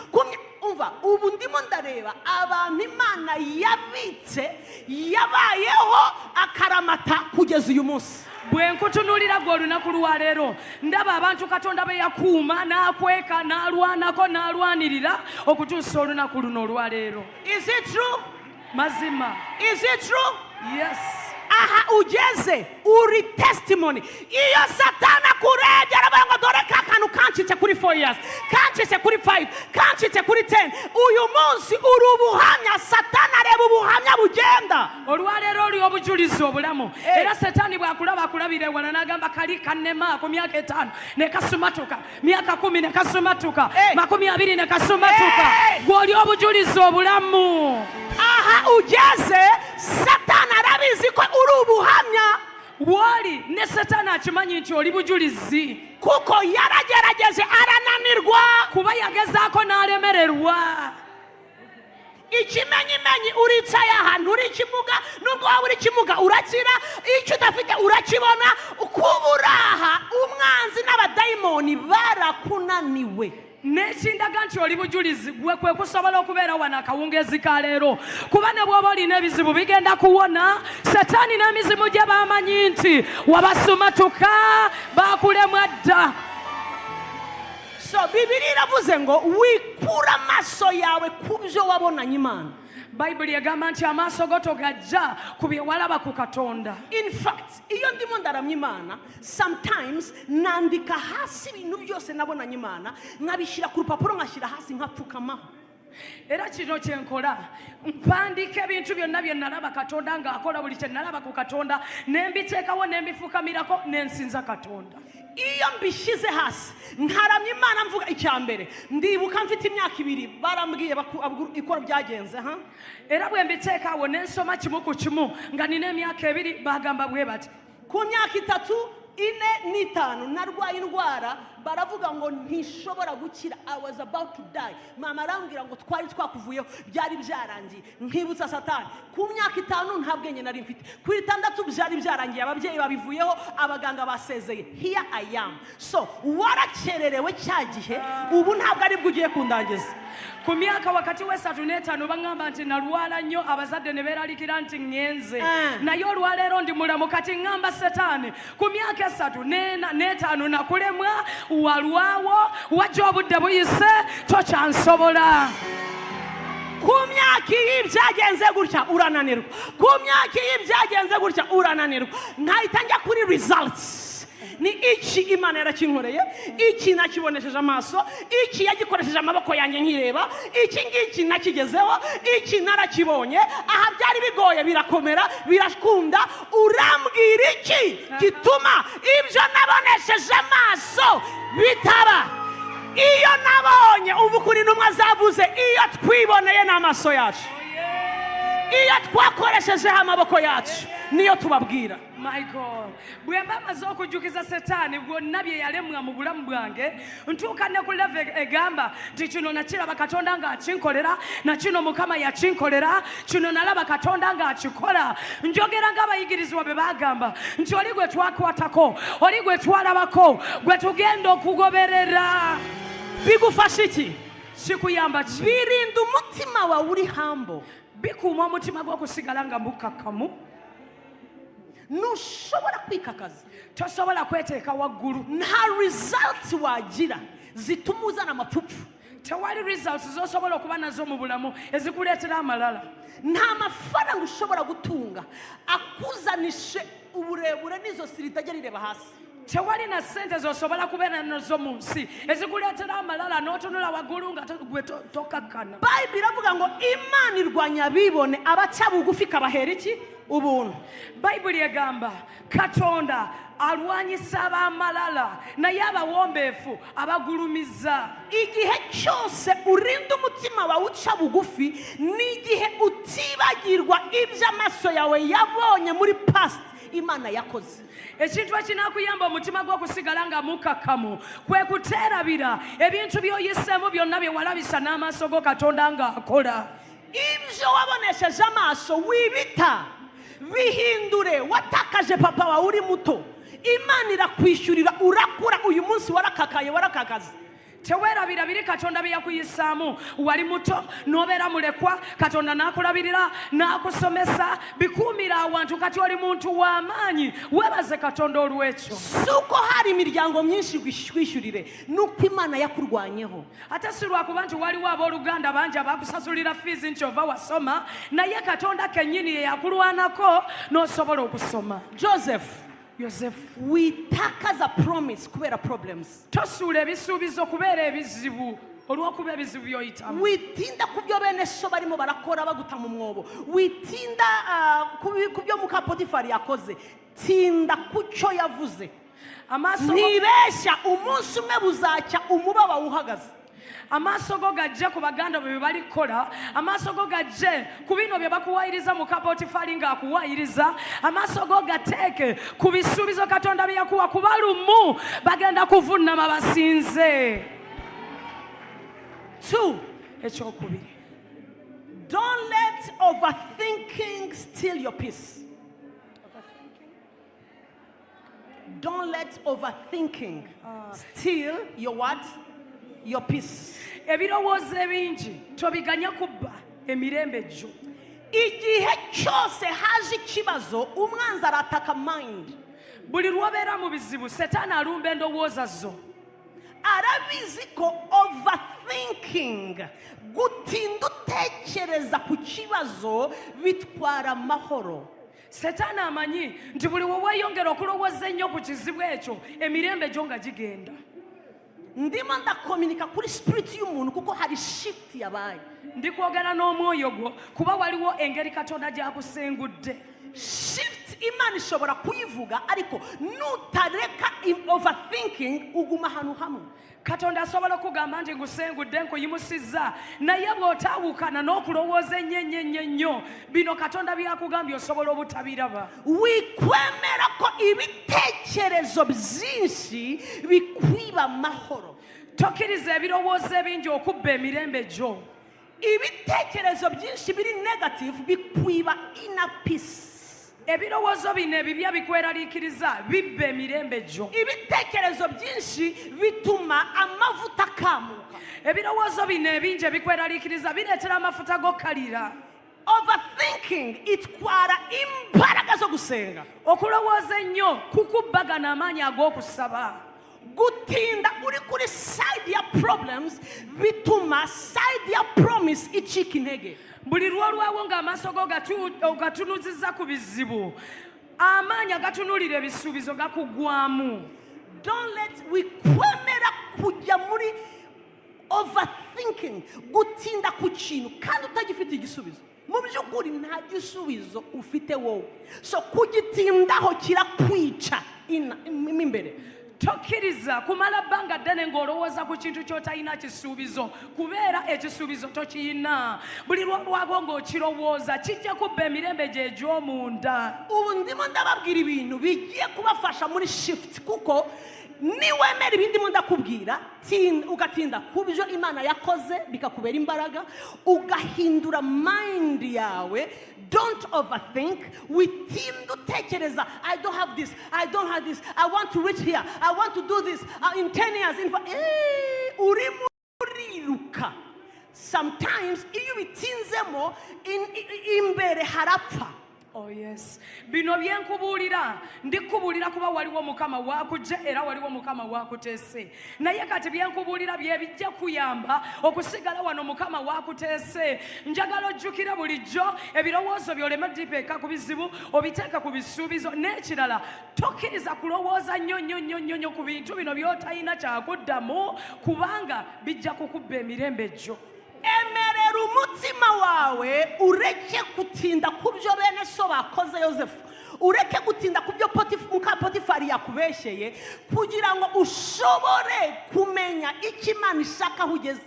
umva ubu ndimo ndareba abantu Imana yabitse yabayeho akaramata kugeza uyu munsi bwenkutunulira gwe olunaku lwaleero ndaba abantu Katonda be yakuuma n'akweka n'alwanako n'alwanirira okutuusa olunaku luno olwaleero. Is it true? Mazima. Is it true? Yes. Aha ugeze uri testimony iyo Satana kurebye aravuga ngo dore kakanu kancitse kuri 4 years kancitse kuri 5 kancitse kuri 10 uyu munsi uri ubuhamya Satana areba ubuhamya bugenda olwaleero oli obujulizi obulamu era Satani bwakulaba akulabire wana nagamba kali kanema ku myaka 5 ne kasumatuka myaka 10 ne kasumatuka 20 ne kasumatuka gwoli obujulizi obulamu. Aha ugeze Satana arabizi ko uri ubuhamya wali ne Satana akimanyi nti oli bujulizi kuko yaragerageze arananirwa kuba yagezaako n'alemererwa. Ikimenyimenyi uricaye ahantu uri kimuga nubwo waba uri kimuga urakira icyo udafite urakibona ukuburaha umwanzi n'abadayimoni barakunaniwe nekindaga nti oli bujulizi gwe kwe kusobola okubeera wano akawungeezi ka leero kuba ne bw'oba olina ebizibu bigenda kuwona. Satani n'emizimu gye bamanyi nti wabasumatuka bakulemwa dda. So Biblia iravuze ngo wikura amaso yawe ku byo wabonanye Imana. Bayibuli egamba nti amaaso go togajja ku bye walaba ku Katonda. In fact iyo ndimo ndaramya Imana sometimes nandika hasi ibintu byose nabonanye Imana nkabishyira ku rupapuro nkashyira hasi nkapfukamaho. Era kino kyenkola mpandika ebintu byonna bye nalaba Katonda ng'akola buli kye nalaba ku Katonda nembiteekawo nembifukamirako nensinza Katonda. Iyo mbishyize hasi nkaramya Imana mvuga icyambere ndibuka mfite imyaka 2 barambwiye ikora byagenze ha era bwe mbiteekawo nensoma kimu ku kimu nga nina emyaka 2 bagamba bwe bati ku myaka 3 4 5 narwaye indwara baravuga ngo ntishobora gukira. I was about to die. Mama arambwira ngo twari twakuvuyeho byari byarangiye nkibutsa Satani ku myaka 5 nta bwenge nari mfite ku 6 byari byarangiye ababyeyi babivuyeho abaganga basezeye. Here I am. So warakererewe cyagihe ubu ntabwo ari bwo ugiye kundangiza. Ku myaka wakati we 3 ne 5 bangamba nti nalwala nnyo abazadde ne beeralikira nti ngenze naye olwaleero ndi mulamu kati ngamba Satani ku myaka 3 ne 5 nakulemwa walwawo wajja obudde buyise tokyansobola. Ku myaka y'ibyagenze gutya urananirwa ku myaka y'ibyagenze gutya urananirwa nkahita njya kuri results. Ni iki Imana yarakinkoreye iki nakibonesheje amaso iki yagikoresheje amaboko yanjye nkireba iki ngiki nakigezeho iki narakibonye aha byari bigoye birakomera birakunda urambwira iki gituma ibyo nabonesheje amaso bitaba. Iyo nabonye ubu kuri numwe zavuze iyo twiboneye n'amaso yacu iyo twakoresheje amaboko yacu niyo tubabwira. My God, bwemba amaze okujjukiza Satani bwonna bye yalemwa mu bulamu bwange ntuuka ne ku level egamba nti kino nakiraba Katonda ng'akinkolera na kino Mukama yakinkolera kino nalaba Katonda ng'akikola. Njogera ng'abayigirizwa be bagamba nti oli gwe twakwatako oli gwe twalabako gwe tugenda okugoberera. Bigufasha iki? Kikuyamba ki? Birinda umutima wawe uri humble. Bikuuma omutima gw'okusigala nga mukakkamu. Nushobora kwikakaza tosobola kweteeka waggulu. Nta results wagira zituma uzana amapfupfu. Tewali results zosobola okuba nazo mu bulamu ezikuleetera amalala. Nta mafaranga ushobora gutunga akuzanishe uburebure n'izo siritajya rireba hasi. Tewali na sente zosobola kubeera nazo mu nsi ezikuleetera amalala n'otunula waggulu nga gwe tokakkana. Bayibuli iravuga ngo Imana irwanya abibone abaca bugufi kabahera iki ubuntu. Bayibuli egamba Katonda alwanyisa abamalala naye abawombeefu abagulumiza. Igihe cyose urinda umutima wawe uca bugufi n'igihe utibagirwa ibyo amaso yawe yabonye muri past Imana yakoze. Ekintu ekinakuyamba omutima gwo okusigala nga mukakamu kwe kuteerabira ebintu by'oyisemu byonna bye walabisa n'amaaso go Katonda ng'akola. Ibyo wabonesheje amaso wibita bihindure. Watakaje papa wawe uri muto, Imana irakwishyurira, urakura. Uyu munsi warakakaze. Teweerabira biri Katonda bye yakuyisaamu. Wali muto n'obeera mulekwa, Katonda n'akulabirira n'akusomesa, bikuumira awantu kati oli muntu w'amaanyi. Weebaze Katonda olw'ekyo. Suko hari imiryango myinshi kwishyurire nuko Imana yakurwanyeho. Ate si lwakuba nti waliwo abooluganda bangi abakusasulira fiizi nti ova wasoma, naye Katonda kennyini ye yakulwanako n'osobola okusoma. Yosefu, witakaza promise kubera problems. Tosuula ebisuubizo kubeera ebizibu olw'okuba ebizibu by'oyitamu. Witinda ku byo bene so barimo barakora baguta mu mwobo. Witinda ku byo muka Potifari yakoze. Tinda ku cyo yavuze. Ntibeshya umunsi umwe buzacya umuba wawuhagaze. Amaaso go gajje ku baganda bwe balikola, amaaso go gajje ku bino bye bakuwayiriza mu Potifari ng'akuwayiriza, amaaso go gateeke ku bisuubizo Katonda bye yakuwa kuba lumu bagenda kuvunnama basinze. 2. Ekyokubiri, don't let overthinking steal your peace. Don't let overthinking steal your what? Your peace. Ebirowoozo ebingi tobiganya kubba emirembe gyo. Igihe cyose haje ikibazo umwanzi arataka mind. Buli lw'obeera mu bizibu Setaani alumba endowooza zo. Arabizi ko overthinking, gutinda utekereza ku kibazo bitwara amahoro. Setaani amanyi nti buli weeyongera okulowooza ennyo ku kizibu ekyo emirembe gyo nga gigenda. Ndimo ndakominika kuri spirit y'umuntu kuko hari shift yabaye. Ndikwogera n'omwoyo gwo kuba waliwo engeri Katonda gy'akusengudde. Shift Imana ishobora kuyivuga ariko nutareka overthinking uguma hanu hamwe. Katonda asobola okugamba nti ngusengudde nkuyimusizza naye bw'otaawukana n'okulowooza ennyo bino Katonda byakugambye osobola obutabiraba. Wikwemera ko ibitekerezo byinshi bikwiba amahoro. Tokkiriza ebirowoozo ebingi okubba emirembe gyo. Ibitekerezo byinshi biri negative bikwiba inner peace. Ebirowoozo bino ebibya bikweraliikiriza bibba emirembe gyo. Ibitekerezo byinshi bituma amavuta akamuka. Ebirowoozo bino ebingi ebikweraliikiriza bireetera amafuta gokkalira. Overthinking itwara imbaraga zo gusenga. Okulowooza ennyo kukubbagana amaanyi ag'okusaba. Gutinda uri kuri side ya problems bituma side ya promise icika intege. Buli lw'olwawo ng'amaaso go ogatunuzizza ku bizibu, amaanyi agatunulira ebisuubizo gakugwamu. Don't let wikwemera kujya muri overthinking, gutinda ku kintu kandi utagifite igisubizo. Mu by'ukuri nta gisubizo ufite wowe, so kugitindaho kirakwica imbere. Tokkiriza kumala bbanga ddene ng'olowooza ku kintu ky'otalina kisuubizo kubeera ekisuubizo tokiyina. Buli lw'olwago ng'okirowooza kijja kubba emirembe gye egy'omunda. Ubu ndimo ndababwira ibintu bigiye kubafasha muri shift kuko niwemera ibindi mu ndakubwira ugatinda ku byo Imana yakoze bikakubera imbaraga ugahindura mind yawe. Don't overthink. Witinda utekereza I don't have this, I don't have this, I want to reach here, I want to do this in 10 years. Urimo uriruka. Sometimes iyo bitinzemo imbere harapfa. Oh yes. Bino byenkubuulira ndikubuulira kuba waliwo Mukama wakujja era waliwo Mukama wakuteese. Naye kati byenkubuulira bye bijja kuyamba okusigala wano Mukama wakuteese. Njagala ojjukira bulijjo ebirowoozo by'olema dipeeka ku bizibu obiteeka ku bisuubizo n'ekirala tokkiriza kulowooza nnyo ku bintu bino by'otalina kyakuddamu kubanga bijja kukubba emirembe gyo. Emerera umutima wawe ureke kutinda ku byo bene so bakoze Yosefu. ureke gutinda ku byo muka Potifari yakubeshyeye kugira ngo ushobore kumenya icyo Imana ishaka aho ugeze.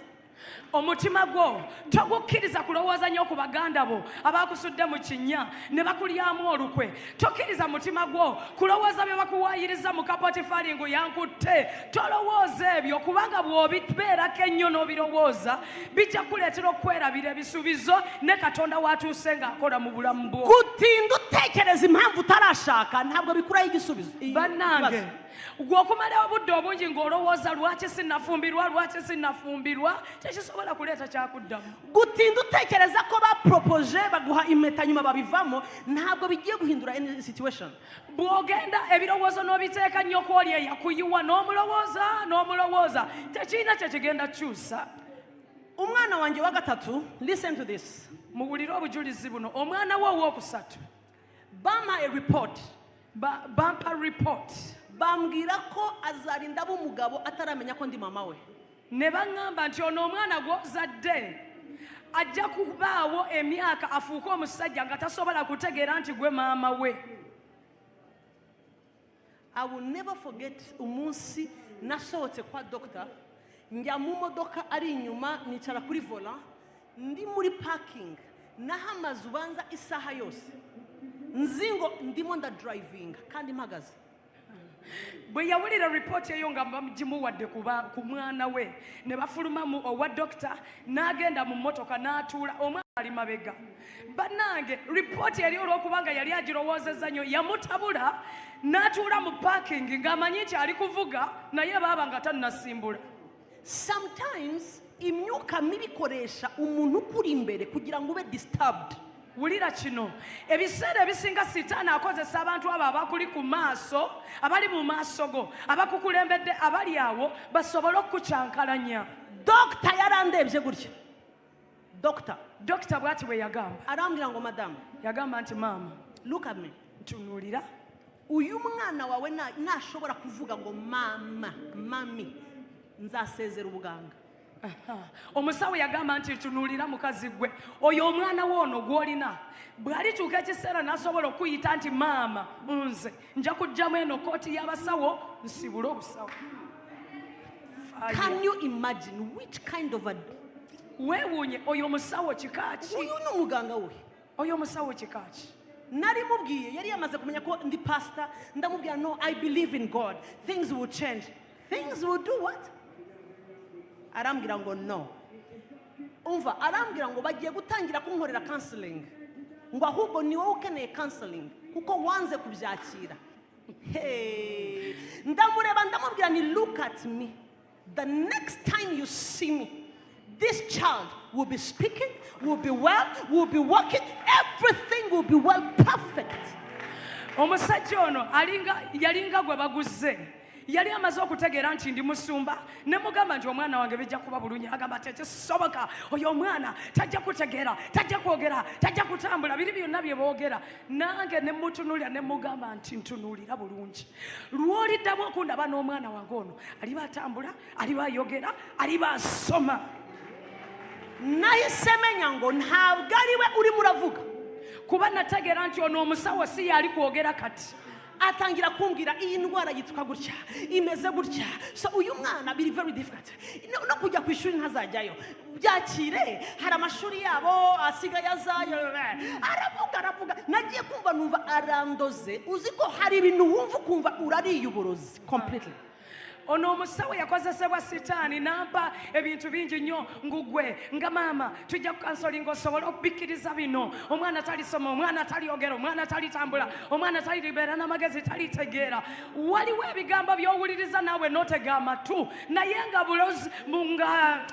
Omutima gwo togukkiriza kulowooza nnyo ku baganda bo abakusudde mu kinnya ne bakulyamu olukwe. Tokkiriza mutima gwo kulowooza bye bakuwaayiriza mu Potifari ngu yankutte. Tolowooza ebyo kubanga bw'obibeerako ennyo n'obirowooza bijja kuleetera okwerabira ebisuubizo ne Katonda w'atuuse ng'akola mu bulamu bwo. Gutinda utekereza impamvu utarashaka ntabwo bikuraho igisubizo. Bannange gw'okumalayo obudde obungi ng'olowooza lwaki sinnafumbirwa tekisobola kuleeta kyakuddamu. Gutinda utekereza ko bapropose baguha impeta nyuma babivamo ntabwo bigiye guhindura any situation. Bw'ogenda ebirowoozo n'obiteeka nnyo ku oli eyakuyiwa n'omulowooza tekirina kyekigenda kyusa. Umwana wanjye wa gatatu, listen to this. Muwulire obujulizi buno. Omwana we ow'okusatu Bama a report. Bampa report. Bambwira ko azarinda umugabo ataramenya ko ndi mama we. Ne baŋŋamba nti ono omwana gw'ozadde ajja kubaawo emyaka afuuke omusajja nga tasobola kutegeera nti gwe maama we. I will never forget umunsi nasohotse kwa doctor njya mu modoka ari inyuma nicara kuri vola ndi muri parking nahamaze ubanza isaha yose nzingo ndimo nda driving kandi mpagaze. Bwe yawulira ripooti eyo nga bagimuwadde ku mwana we ne bafuluma owa dokita n'agenda mu mmotoka n'atuula omwana ali mabega. Bannange ripooti eri olw'okubanga yali agirowoozezza nnyo yamutabula n'atuula mu paakingi ng'amanyi nti ali kuvuga naye baaba nga tannasimbula. Sometimes imyuka mibi ikoresha umuntu ukuri imbere kugira ngo ube disturbed. Wulira kino ebiseera ebisinga sitaani akozesa abantu abo abakuli ku maaso abali mu maaso go abakukulembedde abali awo basobole okukyankalanya. Dokita yarandebye gutya. Dokita bw'ati bwe yagamba. Arambwira ngo madamu. Yagamba nti maama. Look at me. Ntunuulira. Uyu mwana wawe nashobora kuvuga ngo mami nzasezera ubuganga. Omusawo yagamba nti tunuulira mukazi gwe oyo omwana woono gw'olina bw'alituuka ekiseera n'asobola okuyita nti maama nze nja kujjamu eno kooti y'abasawo nsibule obusawo. Can you imagine which kind of a weewuunye oyo omusawo kikaaki? uyu n'umuganga we. Oyo omusawo kikaaki? Nari mubwiye yari yamaze kumenya ko ndi pastor ndamubwira no I believe in God things will change. Things will do what? Arambwira ngo no. Umva arambwira ngo bagiye gutangira kunkorera counseling ngo ahubwo ni wowe ukeneye counseling kuko wanze kubyakira. Hey, ndamureba ndamubwira ni look at me. The next time you see me this child will be speaking, will be well, will be walking, everything will be well, perfect. Omusajja ono yalinga gwe baguze. Yali amaze okutegeera nti ndi musumba ne mugamba nti omwana wange bijja kuba bulungi. Agamba tekisoboka oyo omwana tajja kutegeera tajja kwogera tajja kutambula biri byonna bye boogera. Nange ne mutunuulira ne mugamba nti ntunuulira bulungi lw'oliddamu okundaba n'omwana wange ono aliba atambula aliba ayogera aliba asoma. Nahise menya ngo ntabwo ari we urimo uravuga kuba nategeera nti ono omusawo si yali kwogera kati. Atangira kumbwira iyi ndwara yitwa gutya imeze gutya. So uyu mwana biri very difficult no kujya ku ishuri ntazajyayo byakire hari amashuri yabo asigaye azayo. Aravuga nagiye kumva numva arandoze. Uzi ko hari ibintu wumva ukumva urariye uburozi completely. Ono omusawo yakozesebwa sitaani n'ampa ebintu bingi nnyo ngugwe nga maama tujja kukansolinga osobola okubikkiriza bino. Omwana talisoma, omwana talyogera, omwana talitambula, omwana taliribeera n'amagezi talitegeera. Waliwo ebigambo by'owuliriza naawe n'otega amatu naye nga bulozi nga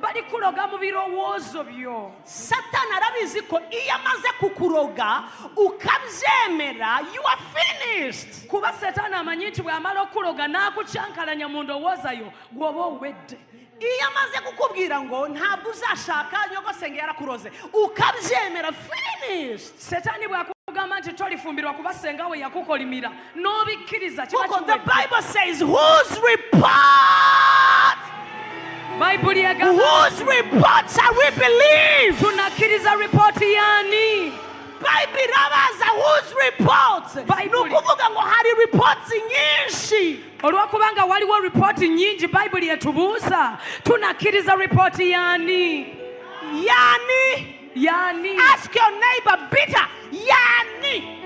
balikuloga mu birowoozo byo. Satani arabizi ko iyo amaze kukuroga ukabyemera you are finished. Kuba Satani amanyi nti bw'amala okuloga n'akukyankalanya mu ndowooza yo gw'oba owedde. Iyo amaze kukubwira ngo ntabwo uzashaka nyogosenge yarakuroze ukabyemera finished. Satani bw'akugamba nti tolifumbirwa kuba senga we yakukolimira n'obikkiriza kiba kiwedde. The Bible says whose report whose report shall we believe? Tunakkiriza report yani? Bible irabaza whose reports Bible. nukuvuga ngo hari reports nyinshi olwokubanga waliwo ripooti nyingi bayibuli etubuuza tunakkiriza ripooti yani ask your neighbor bitter yani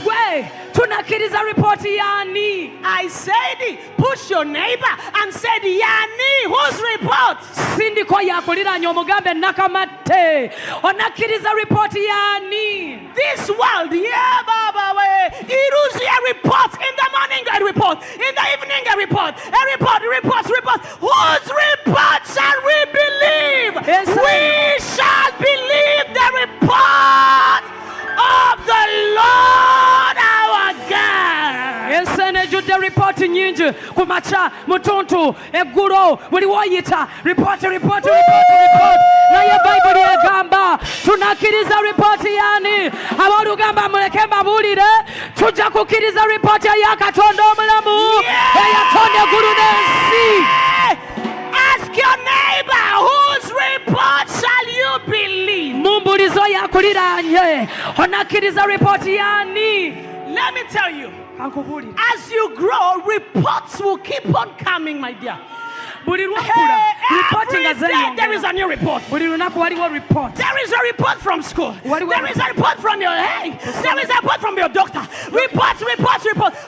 gwe tunakkiriza ripooti yani I said push your neighbor and said yani whose report sindiko yakuliranya omugambe nakamatte onakkiriza ripooti yani this world baba we iruzi a report in the morning a report in the evening a report whose report shall we believe Yes, we shall believe the report of the Lord our God. ensene ejjudde ripooti nyingi ku makya mutuntu eggulo buli woyita ripooti naye bayibuli egamba tunakkiriza ripooti yani aboolugamba muleke mbabuulire tujja kukkiriza ripooti eya katonda omulamu eyatonda eggulu n'ensi. Ask your neighbor whose report shall you believe. mumbulizo yakuliranye onakkiriza ripooti yani. Let me tell you, kankubuulire as you grow, reports will keep on coming, my dear. buli lwakula ripooti Every nga day there is zeeyongera a new report. buli lunaku waliwo ripooti. There is a report from school. What do we- There is a report from your there is a report from your doctor. Reports.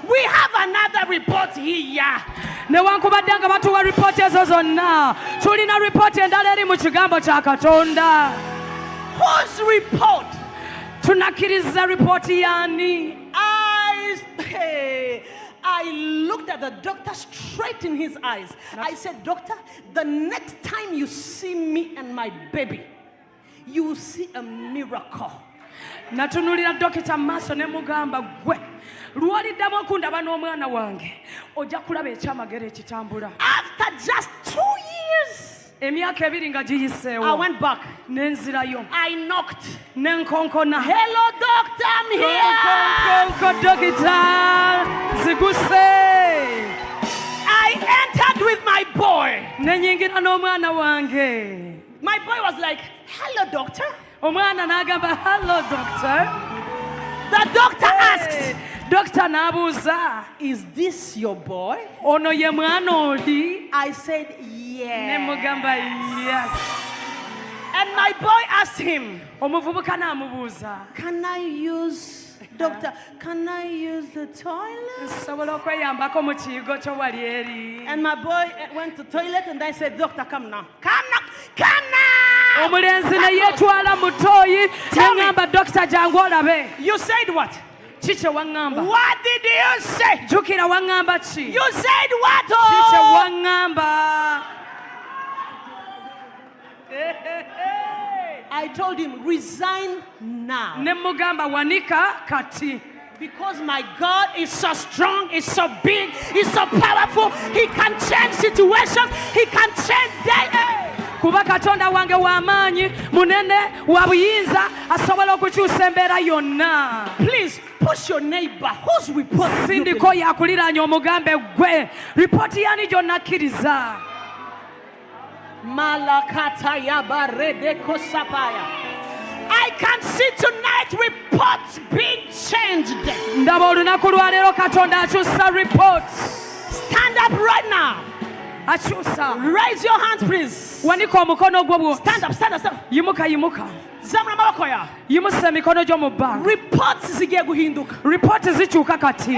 We have another report here. newankubadde nga batuwa ripooti ezo zonna tulina ripooti endala eri mu kigambo kya katonda. Whose report? tunakkiriza ripooti yani. I looked at the doctor straight in his eyes. I said, Doctor, the next time you see me and my baby, you will see a miracle. natunulira dokita mu maaso ne mugamba gwe lwoliddamu okundaba n'omwana wange ojja kulaba ekyamagero ekitambula. After just 2 years, emyaka ebiri nga I giyiseewo went back. nenzirayo I knocked. nenkonkona. Hello, doctor, I'm here. konko dokita ziguse. I entered with my boy. nenyingira n'omwana wange. My boy was like, hello, doctor. omwana n'agamba hello doctor. The doctor asked, dokita n'abuuza is this your boy? ono ye mwana oli. I said, ne yeah. mugamba yes. And my boy asked him, omuvubuka n'amubuuza can I use, doctor, can I use the toilet? nsobola okweyambako mu kiyigo kyo wali eri. And my boy went to the toilet and I said, doctor, come now. Come now. omulenzi ne yeetwala mu tooyi Tell me. neŋŋamba dokita jangu olabe. You said what? ki kye waŋŋamba? What did you say? jjukira waŋŋamba ki? You said what? ki kye Oh? waŋŋamba? I told him, resign now. ne mugamba wanika kati. Because my God is so strong, is so big, is so powerful. He can change situations. He can change day. kuba katonda wange w'amaanyi munene wa buyinza asobola okukyusa embeera yonna. Please push your neighbor. Whose report? do you sindiko yakuliranya omugambe gwe ripooti yani gy'onnakkiriza. Malakata yabarede kosapaya. I can see tonight reports being changed. ndaba olunaku lwaleero katonda akyusa reports. Stand up right now. akyusa. Raise your hands, please. wanika omukono gwo bwoti. Stand up, stand up, stand up. yimuka. Zamura amaboko ya. yimusa emikono gyo mu bbanga. Reports zigiye guhinduka. ripooti zikyuka kati.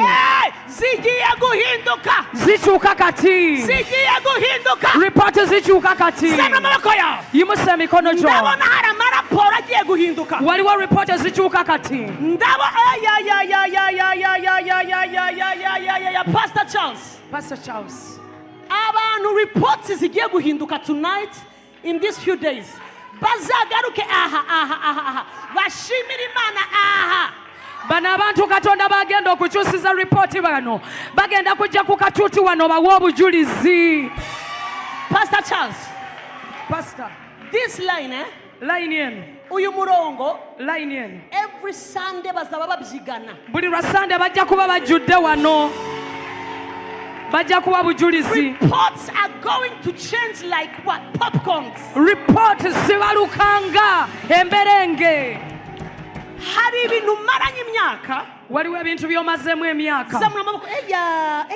Zigiye guhinduka. zikyuka kati. Zigiye guhinduka. ripooti zikyuka kati. Zamura amaboko ya. yimusa emikono gyo. Ndabona hari amaraporo agiye guhinduka. waliwo ripooti zikyuka kati. Ndabo Pastor Charles. Pastor Charles. Abantu reports zigiye guhinduka tonight in these few days. Bazagaruke aha. Bashimira Imana bano abantu katonda bagenda okukyusiza ripooti bano bagenda kujja ku katuuti wano bawa obujulizi. Pastor Charles. Pastor. This line layini eno. uyu murongo layini eno. every Sunday bazaba babyigana. buli lwa sande bajja kuba bajjudde wano. bajja kuba bujulizi. Reports are going to change like what? Popcorns. ripooti zibalukanga emberenge. hari ibintu maranye imyaka waliwo ebintu by'omazemu emyaka zamura amaboko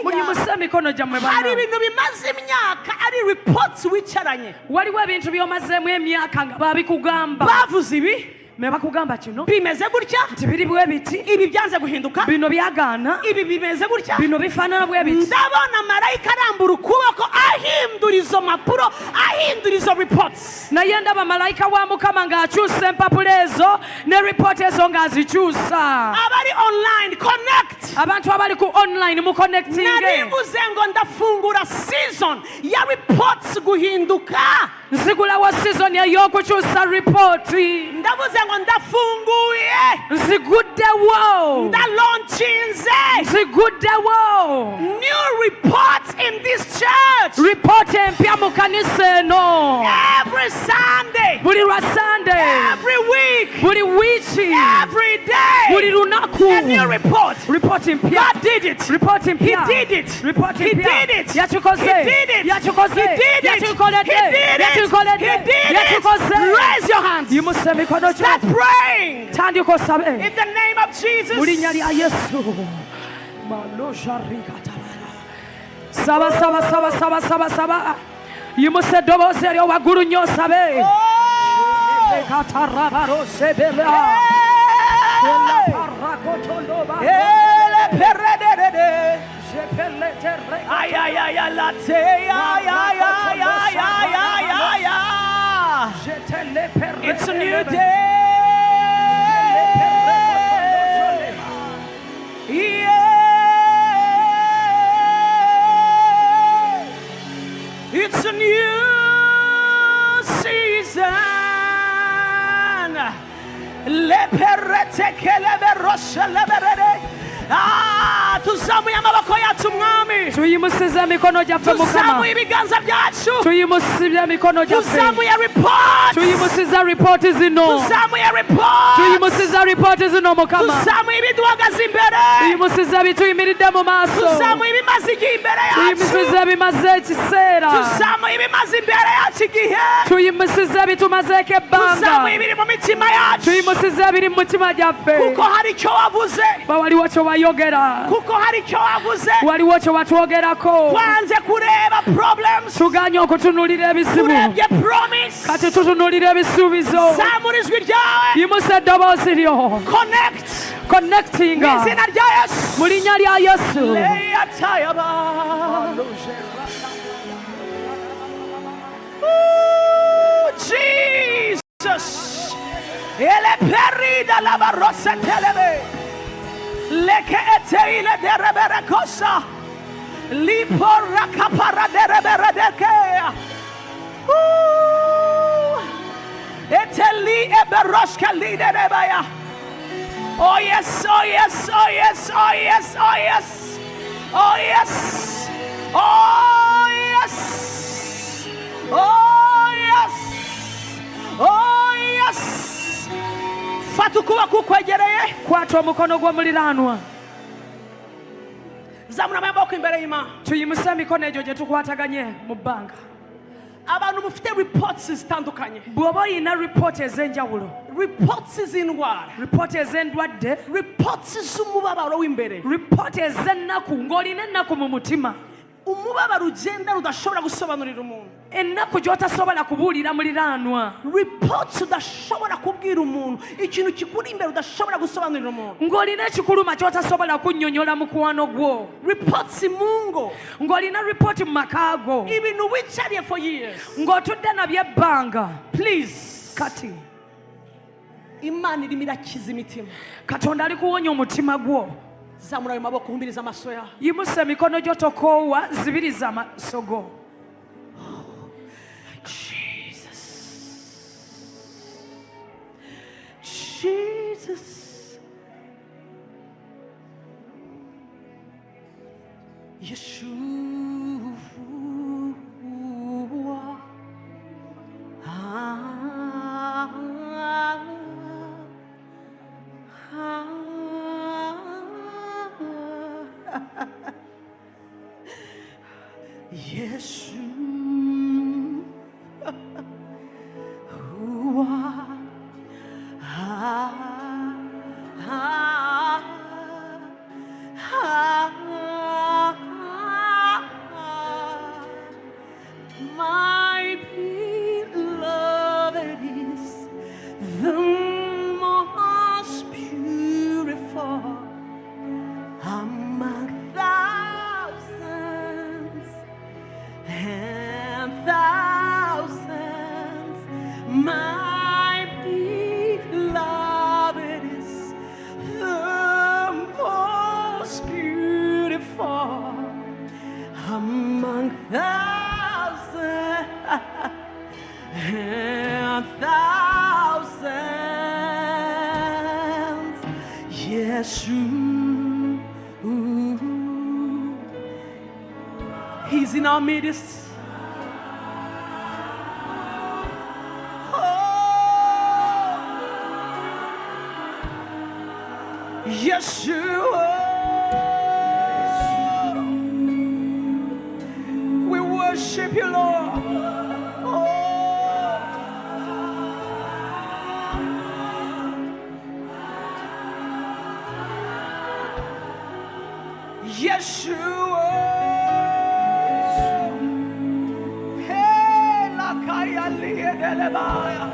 muyimuse emikono gyammwe hari bana ibintu bimaze imyaka ari reports wicaranye waliwo ebintu by'omazemu emyaka nga babikugamba bavuze ibi me bakugamba kino bimeze gutya nti biri bwe biti ibi byanze guhinduka bino byagaana ibi bimeze gutya bino bifaanana bwe biti ndabona marayika arambura ukuboko ahindura izo mpapuro ahindura izo reports naye ndaba malayika wa mukama ng'akyusa empapula ezo ne ripooti ezo ng'azikyusa abari online connect abantu abali ku online nari muconnectinge mvuze ngo ndafungura season ya reports guhinduka nzigulawo season ey'okukyusa ripooti ndavuze ngo ndafunguye nziguddewo ndalaunchinze nziguddewo new reports in this church ripooti empya mu kanisa eno every Sunday, buli lwa sande every week, buli wiiki every day. buli lunaku A new report. ripooti mpya God did it. ripooti He mpya did it. ripooti He mpya did it. yakikoze He did it. yakikoze He did it. yakikoledde He did it. yakikoledde He did it. yakikoze Raise your hands. yimusa emikono gyo Start praying tandika osabe in the name of mu linnya Jesus. lya yesu malosharikatabara saba saba saba saba saba saba yimusa eddoboozi eryo waggulu nnyo osabe Oh. katarabarosebera Ele peredede. Ay, ay, ay, ay, latte. Ay, ay, ay, ay, ay, ay, ay, ay. It's a new day. Yeah. It's a new season. Leperete keleberoshe leberede. Ah, tuzamuye amaboko yacu mwami. tuyimusize emikono gyaffe mukama Tuzamuye ibiganza byacu. tuyimusibye emikono gyaffe Tuzamuye report. tuyimusiza ripooti zino Tuzamuye report. tuyimusiza ripooti zino mukama Tuzamuye ibiduhagaze imbere. tuyimusiza bituyimiridde mu maaso Tuzamuye ibimaze igihe imbere yacu. tuyimusiza bimaze ekiseera Tuzamuye ibimaze imbere yacu igihe. tuyimusiza bitumazeeko ebbanga Tuzamuye ibiri mu mitima yacu. tuyimusiza ebiri mu mutima gyaffe Kuko hari icyo wavuze. ba waliwo kye wayogera Kuko hari icyo wavuze. waliwo kye watwogerako Twanze kureba problems. tuganye okutunulira ebizibu Turebye promise. kati tutunulira ebisuubizo Zamura ijwi ryawe. yimusa eddoboozi lyo Connect. connectinga Mu izina rya Yesu. mu linnya lya yesu Leyatayaba. Jesus. Ele perida la barrosa telebe. Leke eteile de rebere cosa. Lipora capara de rebere de kea. Eteli eberoshka lide rebaya. Oh yes, oh yes, oh yes, oh yes, oh yes. Oh yes. Oh yes. Oh yes. Oh yes. Fata ukuboko kukwegereye. kwata omukono gw'omuliraanwa Zamura amaboko imbere y'Imana. tuyimuse emikono egyo gye tukwataganye mu bbanga Abantu mufite reports zitandukanye. bw'oba oyina ripooti ez'enjawulo Reports z'indwara. ripooti ez'endwadde Reports z'umubabaro w'imbere. ripooti ez'ennaku ng'olina ennaku mu mutima Umubabaro ugenda udashobora gusobanurira umuntu. ennaku gy'otasobola kubuulira muliraanwa Reports udashobora kubwira umuntu. Ikintu kikuri imbere udashobora gusobanurira umuntu. ng'olina ekikuluma ky'otasobola kunnyonnyola mukwano gwo Reports mu ngo. ng'olina ripooti mu maka go Ibintu wicariye for years. ng'otudde nabyo ebbanga Please. kati Imana irimo irakiza imitima. katonda ali kuwonya omutima gwo Zamura ayo maboko humbiriza amaso yawe. yimusa emikono gyo tokoowa zibiriza amaaso go Jesus. Jesus. Yeshua. Yeshua. Yeshua. He's in our midst. Yeshua, we worship you, Lord. Yeshua, hey, la kaya liye delebaya.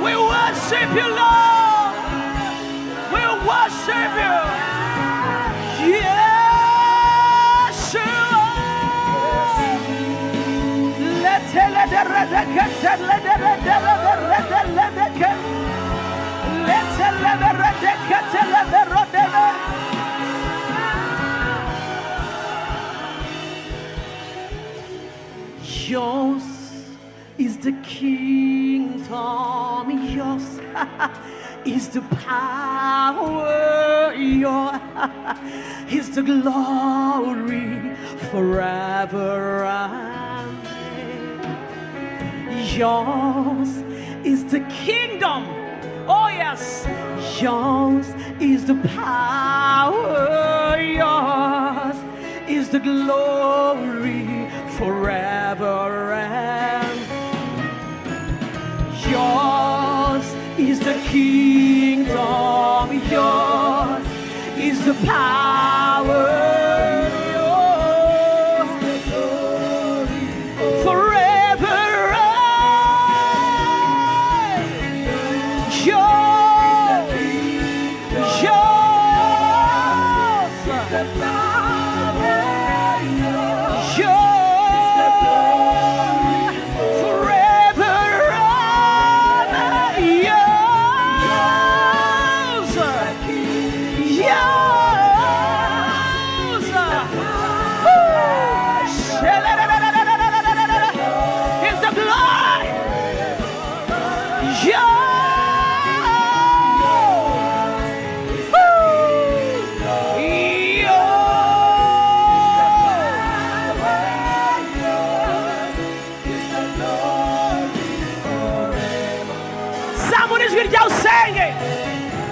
We worship you, Lord. We worship you. Yours is the kingdom, yours is the power, yours is the glory forever and ever. Yours is the kingdom, oh yes, yours is the power, yours is the glory forever and yours is the kingdom, yours is the power, yours the glory forever and yours, yours the power, yours.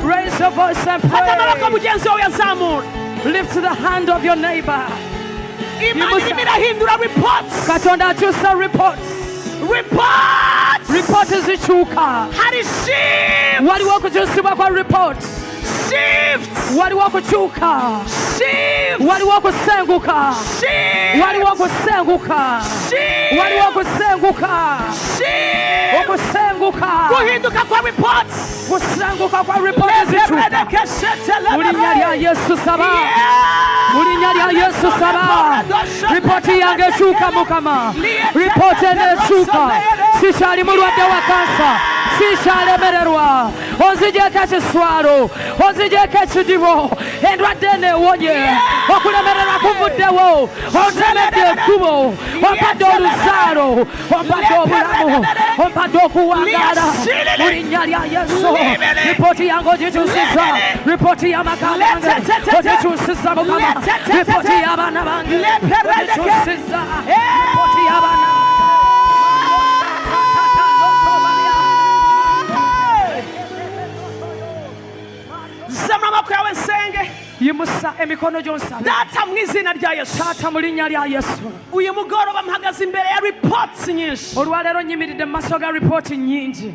Raise your voice and pray. Lift the hand of your neighbor. Katonda akyusa reports. Reports zikyuka. Waliwo okukyusibwa kwa reports. Waliwo okukyuka. Waliwo okusenguka. Waliwo okusenguka. Waliwo okusenguka. Okusenguka. Kuhinduka kwa reports. Kusenguka kwa reports zikyuka. Mulinnya lya Yesu saba. Mulinnya lya Yesu saba. Ripoti yange ekyuka Mukama. Ripoti enekyuka. Sikyali mulwadde wa kansa. Sikyalemererwa. Onzigyeko ekiswalo. Onzigyeko ekidibo. Endwadde eneewonye. Okulemererwa kuvuddewo. Ontemedde ekkubo. Ompadde oluzaalo. Ompadde obulamu. Ompadde okuwangaala. Mu linnya lya Yesu. Ripoti yange ogikyusiza. Ripoti y'amaka gange ogikyusiza Mukama. Ripoti y'abaana bange ogikyusiza. Ripoti y'abaana yimusa emikono gy'onsabe. Data mu izina rya Yesu. Taata mu linnya lya Yesu. Uyu mugoroba mpagaze imbere ya reports nyinshi. Olwaleero nyimiridde mu maaso ga ripooti nnyingi.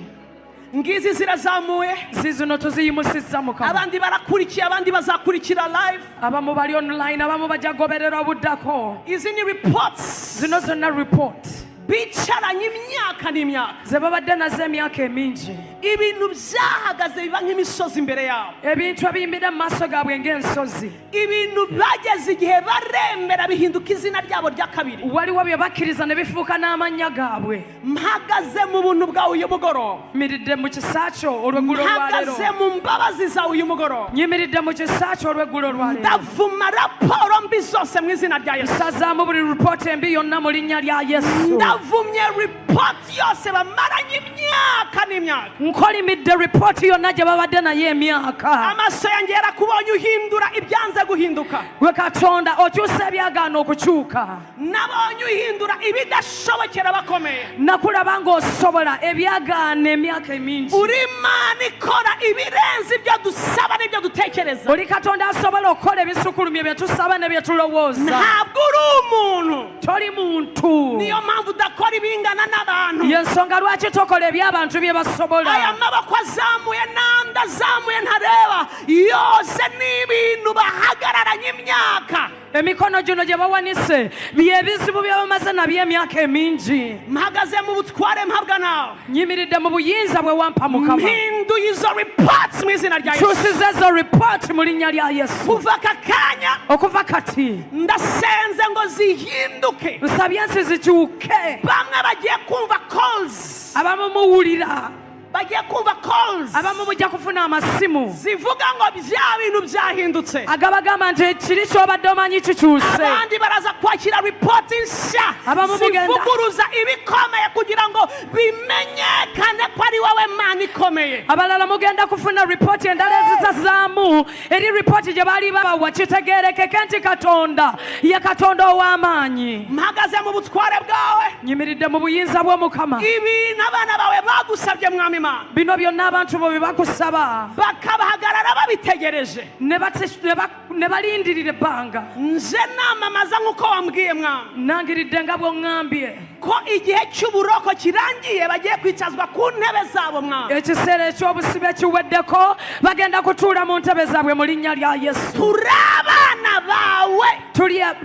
Ngizi zirazamuye. Zizino tuziyimusizza Mukama. Abandi barakurikiye, abandi bazakurikira live. Abamu bali online, abamu bajja goberera obuddako. Izi ni reports. Zino zonna report. Bicaranye imyaka imyaka n'imyaka ze babadde nazo emyaka emingi ibintu byahagaze biba nk'imisozi imbere yabo ebintu ebiyimirira mu maaso gaabwe ng'ensozi ibintu bageze igihe baremera bihinduka izina ryabo rya kabiri waliwo bye bakkiriza ne bifuuka n'amannya gaabwe mpagaze mu buntu bwawe uyu mugoroba nyimiridde mu kisa kyo olw'eggulo olwaleero mpagaze mu mbabazi zawe uyu mugoroba nyimiridde mu kisa kyo olw'eggulo olwaleero ndavuma raporo mbi zose mu izina rya yesu nsazaamu buli ripoota embi yonna mu linnya lya yesu ndavumye ripoti yose bamaranye imyaka n'imyaka nkolimidde ripooti yonna gye babadde naye emyaka amaso yanjye yarakubonye uhindura ibyanze guhinduka gwe katonda okyusa ebyagaana okukyuka nabonye uhindura ibidashobokera bakomeye nakulaba ng'osobola ebyagaana emyaka emingi uri imana ikora ibirenze ibyo dusaba n'ibyo dutekereza oli katonda asobola okukola ebisukulumye bye tusaba ne bye tulowooza ntabwo uri umuntu toli muntu niyo mpamvu udakora ibingana n'abantu yensonga lwaki tokola eby'abantu bye basobola aya maboko azamuye n'andi azamuye ntareba yose n'ibintu bahagararanye imyaka emikono gino gye bawanise byebizibu bye bamaze nabyo emyaka emingi mpagaze mu butware mpabwa nawe nyimiridde mu buyinza bwe wampa mukama mpinduye izo reports mu izina rya yesu kyusiza ezo ripooti mu linnya lya yesu kuva aka kanya okuva kati ndasenze ngo zihinduke nsabye ensi zikyuke bamwe bagiye kumva calls abamu muwulira bagiye kumva calls abamu mujja kufuna amasimu zivuga ngo bya bintu byahindutse agabagamba nti kiri kyobadde omanyi kikyuse abandi baraza kwakira ripoti nshya Abamu mugenda- zivuguruza ibikomeye kugira ngo bimenyekane ko ari wowe mana ikomeye abalala mugenda kufuna ripooti endala ezizazaamu eri ripooti gye baali babawa kitegeerekeke nti katonda ye katonda ow'amaanyi mpagaze mu butware bwawe nyimiridde mu buyinza bw'omukama ibintu abana bawe bagusabye mwami imana bino byonna abantu bo bye bakusaba bakabahagarara babitegereje ne balindirira ebbanga nje namamaza nk'uko wambwiye mwami nangiridde nga bw'oŋŋambye ko igihe cy'uburoko kirangiye bagiye kwicazwa ku ntebe zabo mwami ekiseera eky'obusibe kiweddeko bagenda kutuula mu ntebe zaabwe mu linnya lya yesu turi abana bawe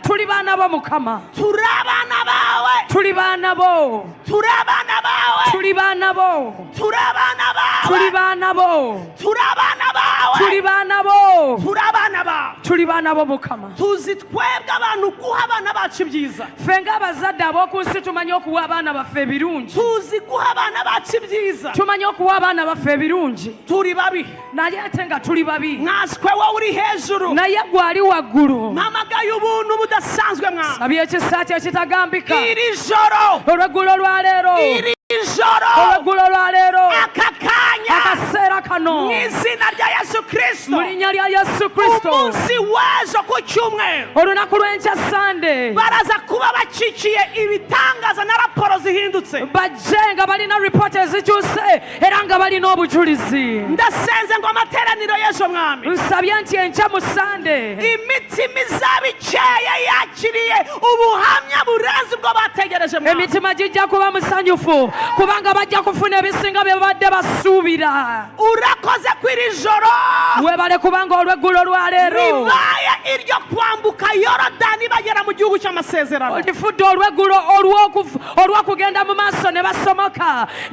tuli baana bo mukama turi abana bawe tuli baana bo turi abana bawe tuli baana bo turi abana bawe tuli baana bo turi abana bawe tuli baana bo turi abana bawe tuli baana bo mukama tuzi twebwe abantu guha abana bacu ibyiza ffe ng'abazadde ab'oku nsi tumanyi okuwa abaana baffe ebirungi tuzi guha abana bacu ibyiza tumanyi okuwa abaana baffe ebirungi turi babi naye ate nga tuli babi nkaswe wowe uri hejuru naye gwali waggulu mpamagaye ubuntu budasanzwe mwana sabye ekisa kye kitagambika iri joro olw'eggulo lwaleero iri joro olw'eggulo lwaleero aka kanya akaseera kano mu izina rya yesu kristo mu linnya lya yesu kristo umunsi w'ejo ku cyumweru olunaku lw'enkya sande baraza kuba bacikiye ibitangaza na raporo zihindutse bajje nga balina ripooti ezikyuse era nga balina obujulizi ndasenze ngo amateraniro y'ejo mwami nsabye nti enkya mu sande imitima izaba ikeye yakiriye ubuhamya burenze ubwo bategereje mwami emitima gijja kuba musanyufu kubanga bajja kufuna ebisinga bye babadde basuubira urakoze ku iri joro webale kubanga olw'eggulo lwaleero ribaye iryo kwambuka yorodani bagera mu gihugu cy'amasezerano olifudde olw'eggulo olw'okugenda mu maaso ne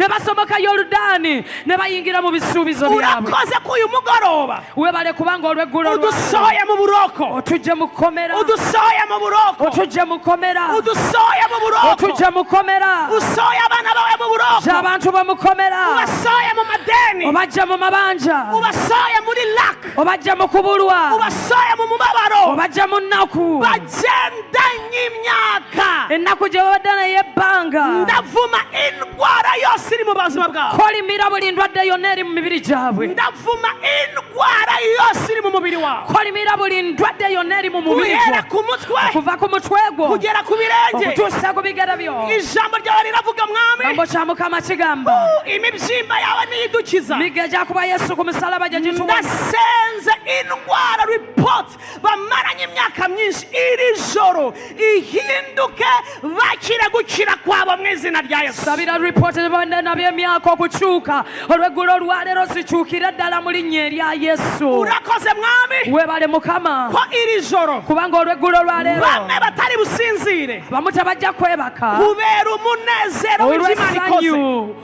basomoka yorudaani ne bayingira mu bisuubizo byabwe urakoze ku uyu mugoroba webale kubanga olw'eggulo udusohoye mu buroko otujje mu kkomera udusohoye mu buroko otujje mu kkomera udusohoye mu buroko otujje mu kkomera usohoye abana bawe mu buroko abantu bo mu kkomera ubasohoye mu madeni obajja mu mabanja ubasohoye muri lak obajja mu kubulwa ubasohoye mu mubabaro obajja mu nnaku bagendanye imyaka ennaku gye babadde naye ebbanga ndavuma indwara yose iri mu buzima bwawe kolimira buli ndwadde yonna eri mu mibiri gyabwe ndavuma indwara yose iri mu mubiri wawe kolimira buli ndwadde yonna eri mu mubiri guhera gwo ku mutwe okuva ku mutwe gwo kugera ku birenge okutuusa ku bigere byo ijambo ryawe riravuga mwami gambo kya mukama kigamba imibyimba yawe niyidukiza miga gyakuba yesu ku musalaba gye gituwa ndasenze indwara ripoti bamaranye imyaka myinshi iri joro ihinduke bakire gukira kwabo mu izina rya yesu sabira ripooti ebibadde nabyo emyaka okukyuka olw'eggulo olwaleero zikyukire ddala mu linnya erya yesu urakoze mwami webale mukama ko iri joro kubanga olw'eggulo olwaleero bamwe batari businzire bamu tebajja kwebaka kubera umunezero w'imana ikoze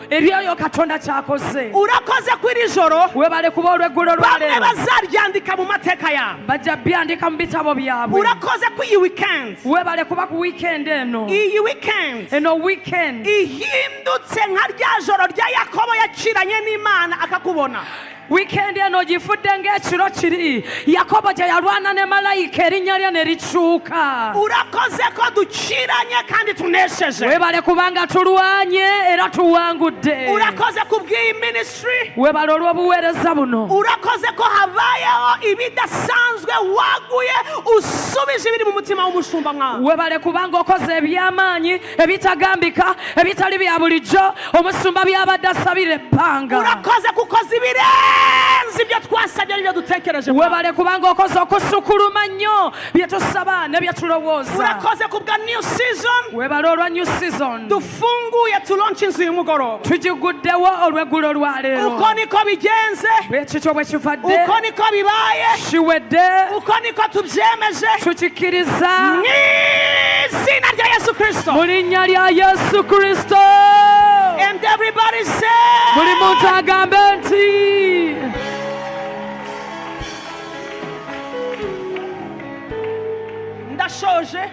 ebyoyo katonda kyakoze. urakoze kw'iri joro Webale kuba olw'eggulo lwa bamwe leero. bazaryandika mu mateka yabo. Bajja byandika mu bitabo byabwe. urakoze ko iyi weekend Webale kuba ku weekend eno. iyi weekend Eno weekend ihindutse nka rya joro rya yakobo yaciranye n'imana akakubona. weekend eno gifudde ng'ekiro kiri Yakobo gye yalwana ne malayika erinnya lye ne likyuka. urakoze ko duciranye kandi tunesheje. Webale kubanga tulwanye era tuwangudde. urakoze kubw'iyi ministry. Webale olw'obuweereza buno. urakoze ko habayeho ibidasanzwe waguye usubije ibiri mu mutima w'umushumba mwawe. Webale kubanga okoze eby'amaanyi ebitagambika ebitali bya bulijjo omusumba by'abadde asabira ebbanga. urakoze kukoza ibirenze ibyo twasabye n'ibyo dutekereje. Webale kubanga okoze okusukuluma nnyo bye tusaba ne bye tulowooza. urakoze kubwa new season. Webale olwa new season. dufunguye tulonca inzu y'umugoroba. Tugiguddewo olw'eggulo lwa leero. uko niko bigenze. Bwekityo bwe kivadde. uko niko bibaye. Kiwedde. uko niko tubyemeje. Tukikkiriza. mu izina rya yesu kristo. Mu linnya lya Yesu Kristo. and everybody say. Buli muntu agambe nti ndashoje.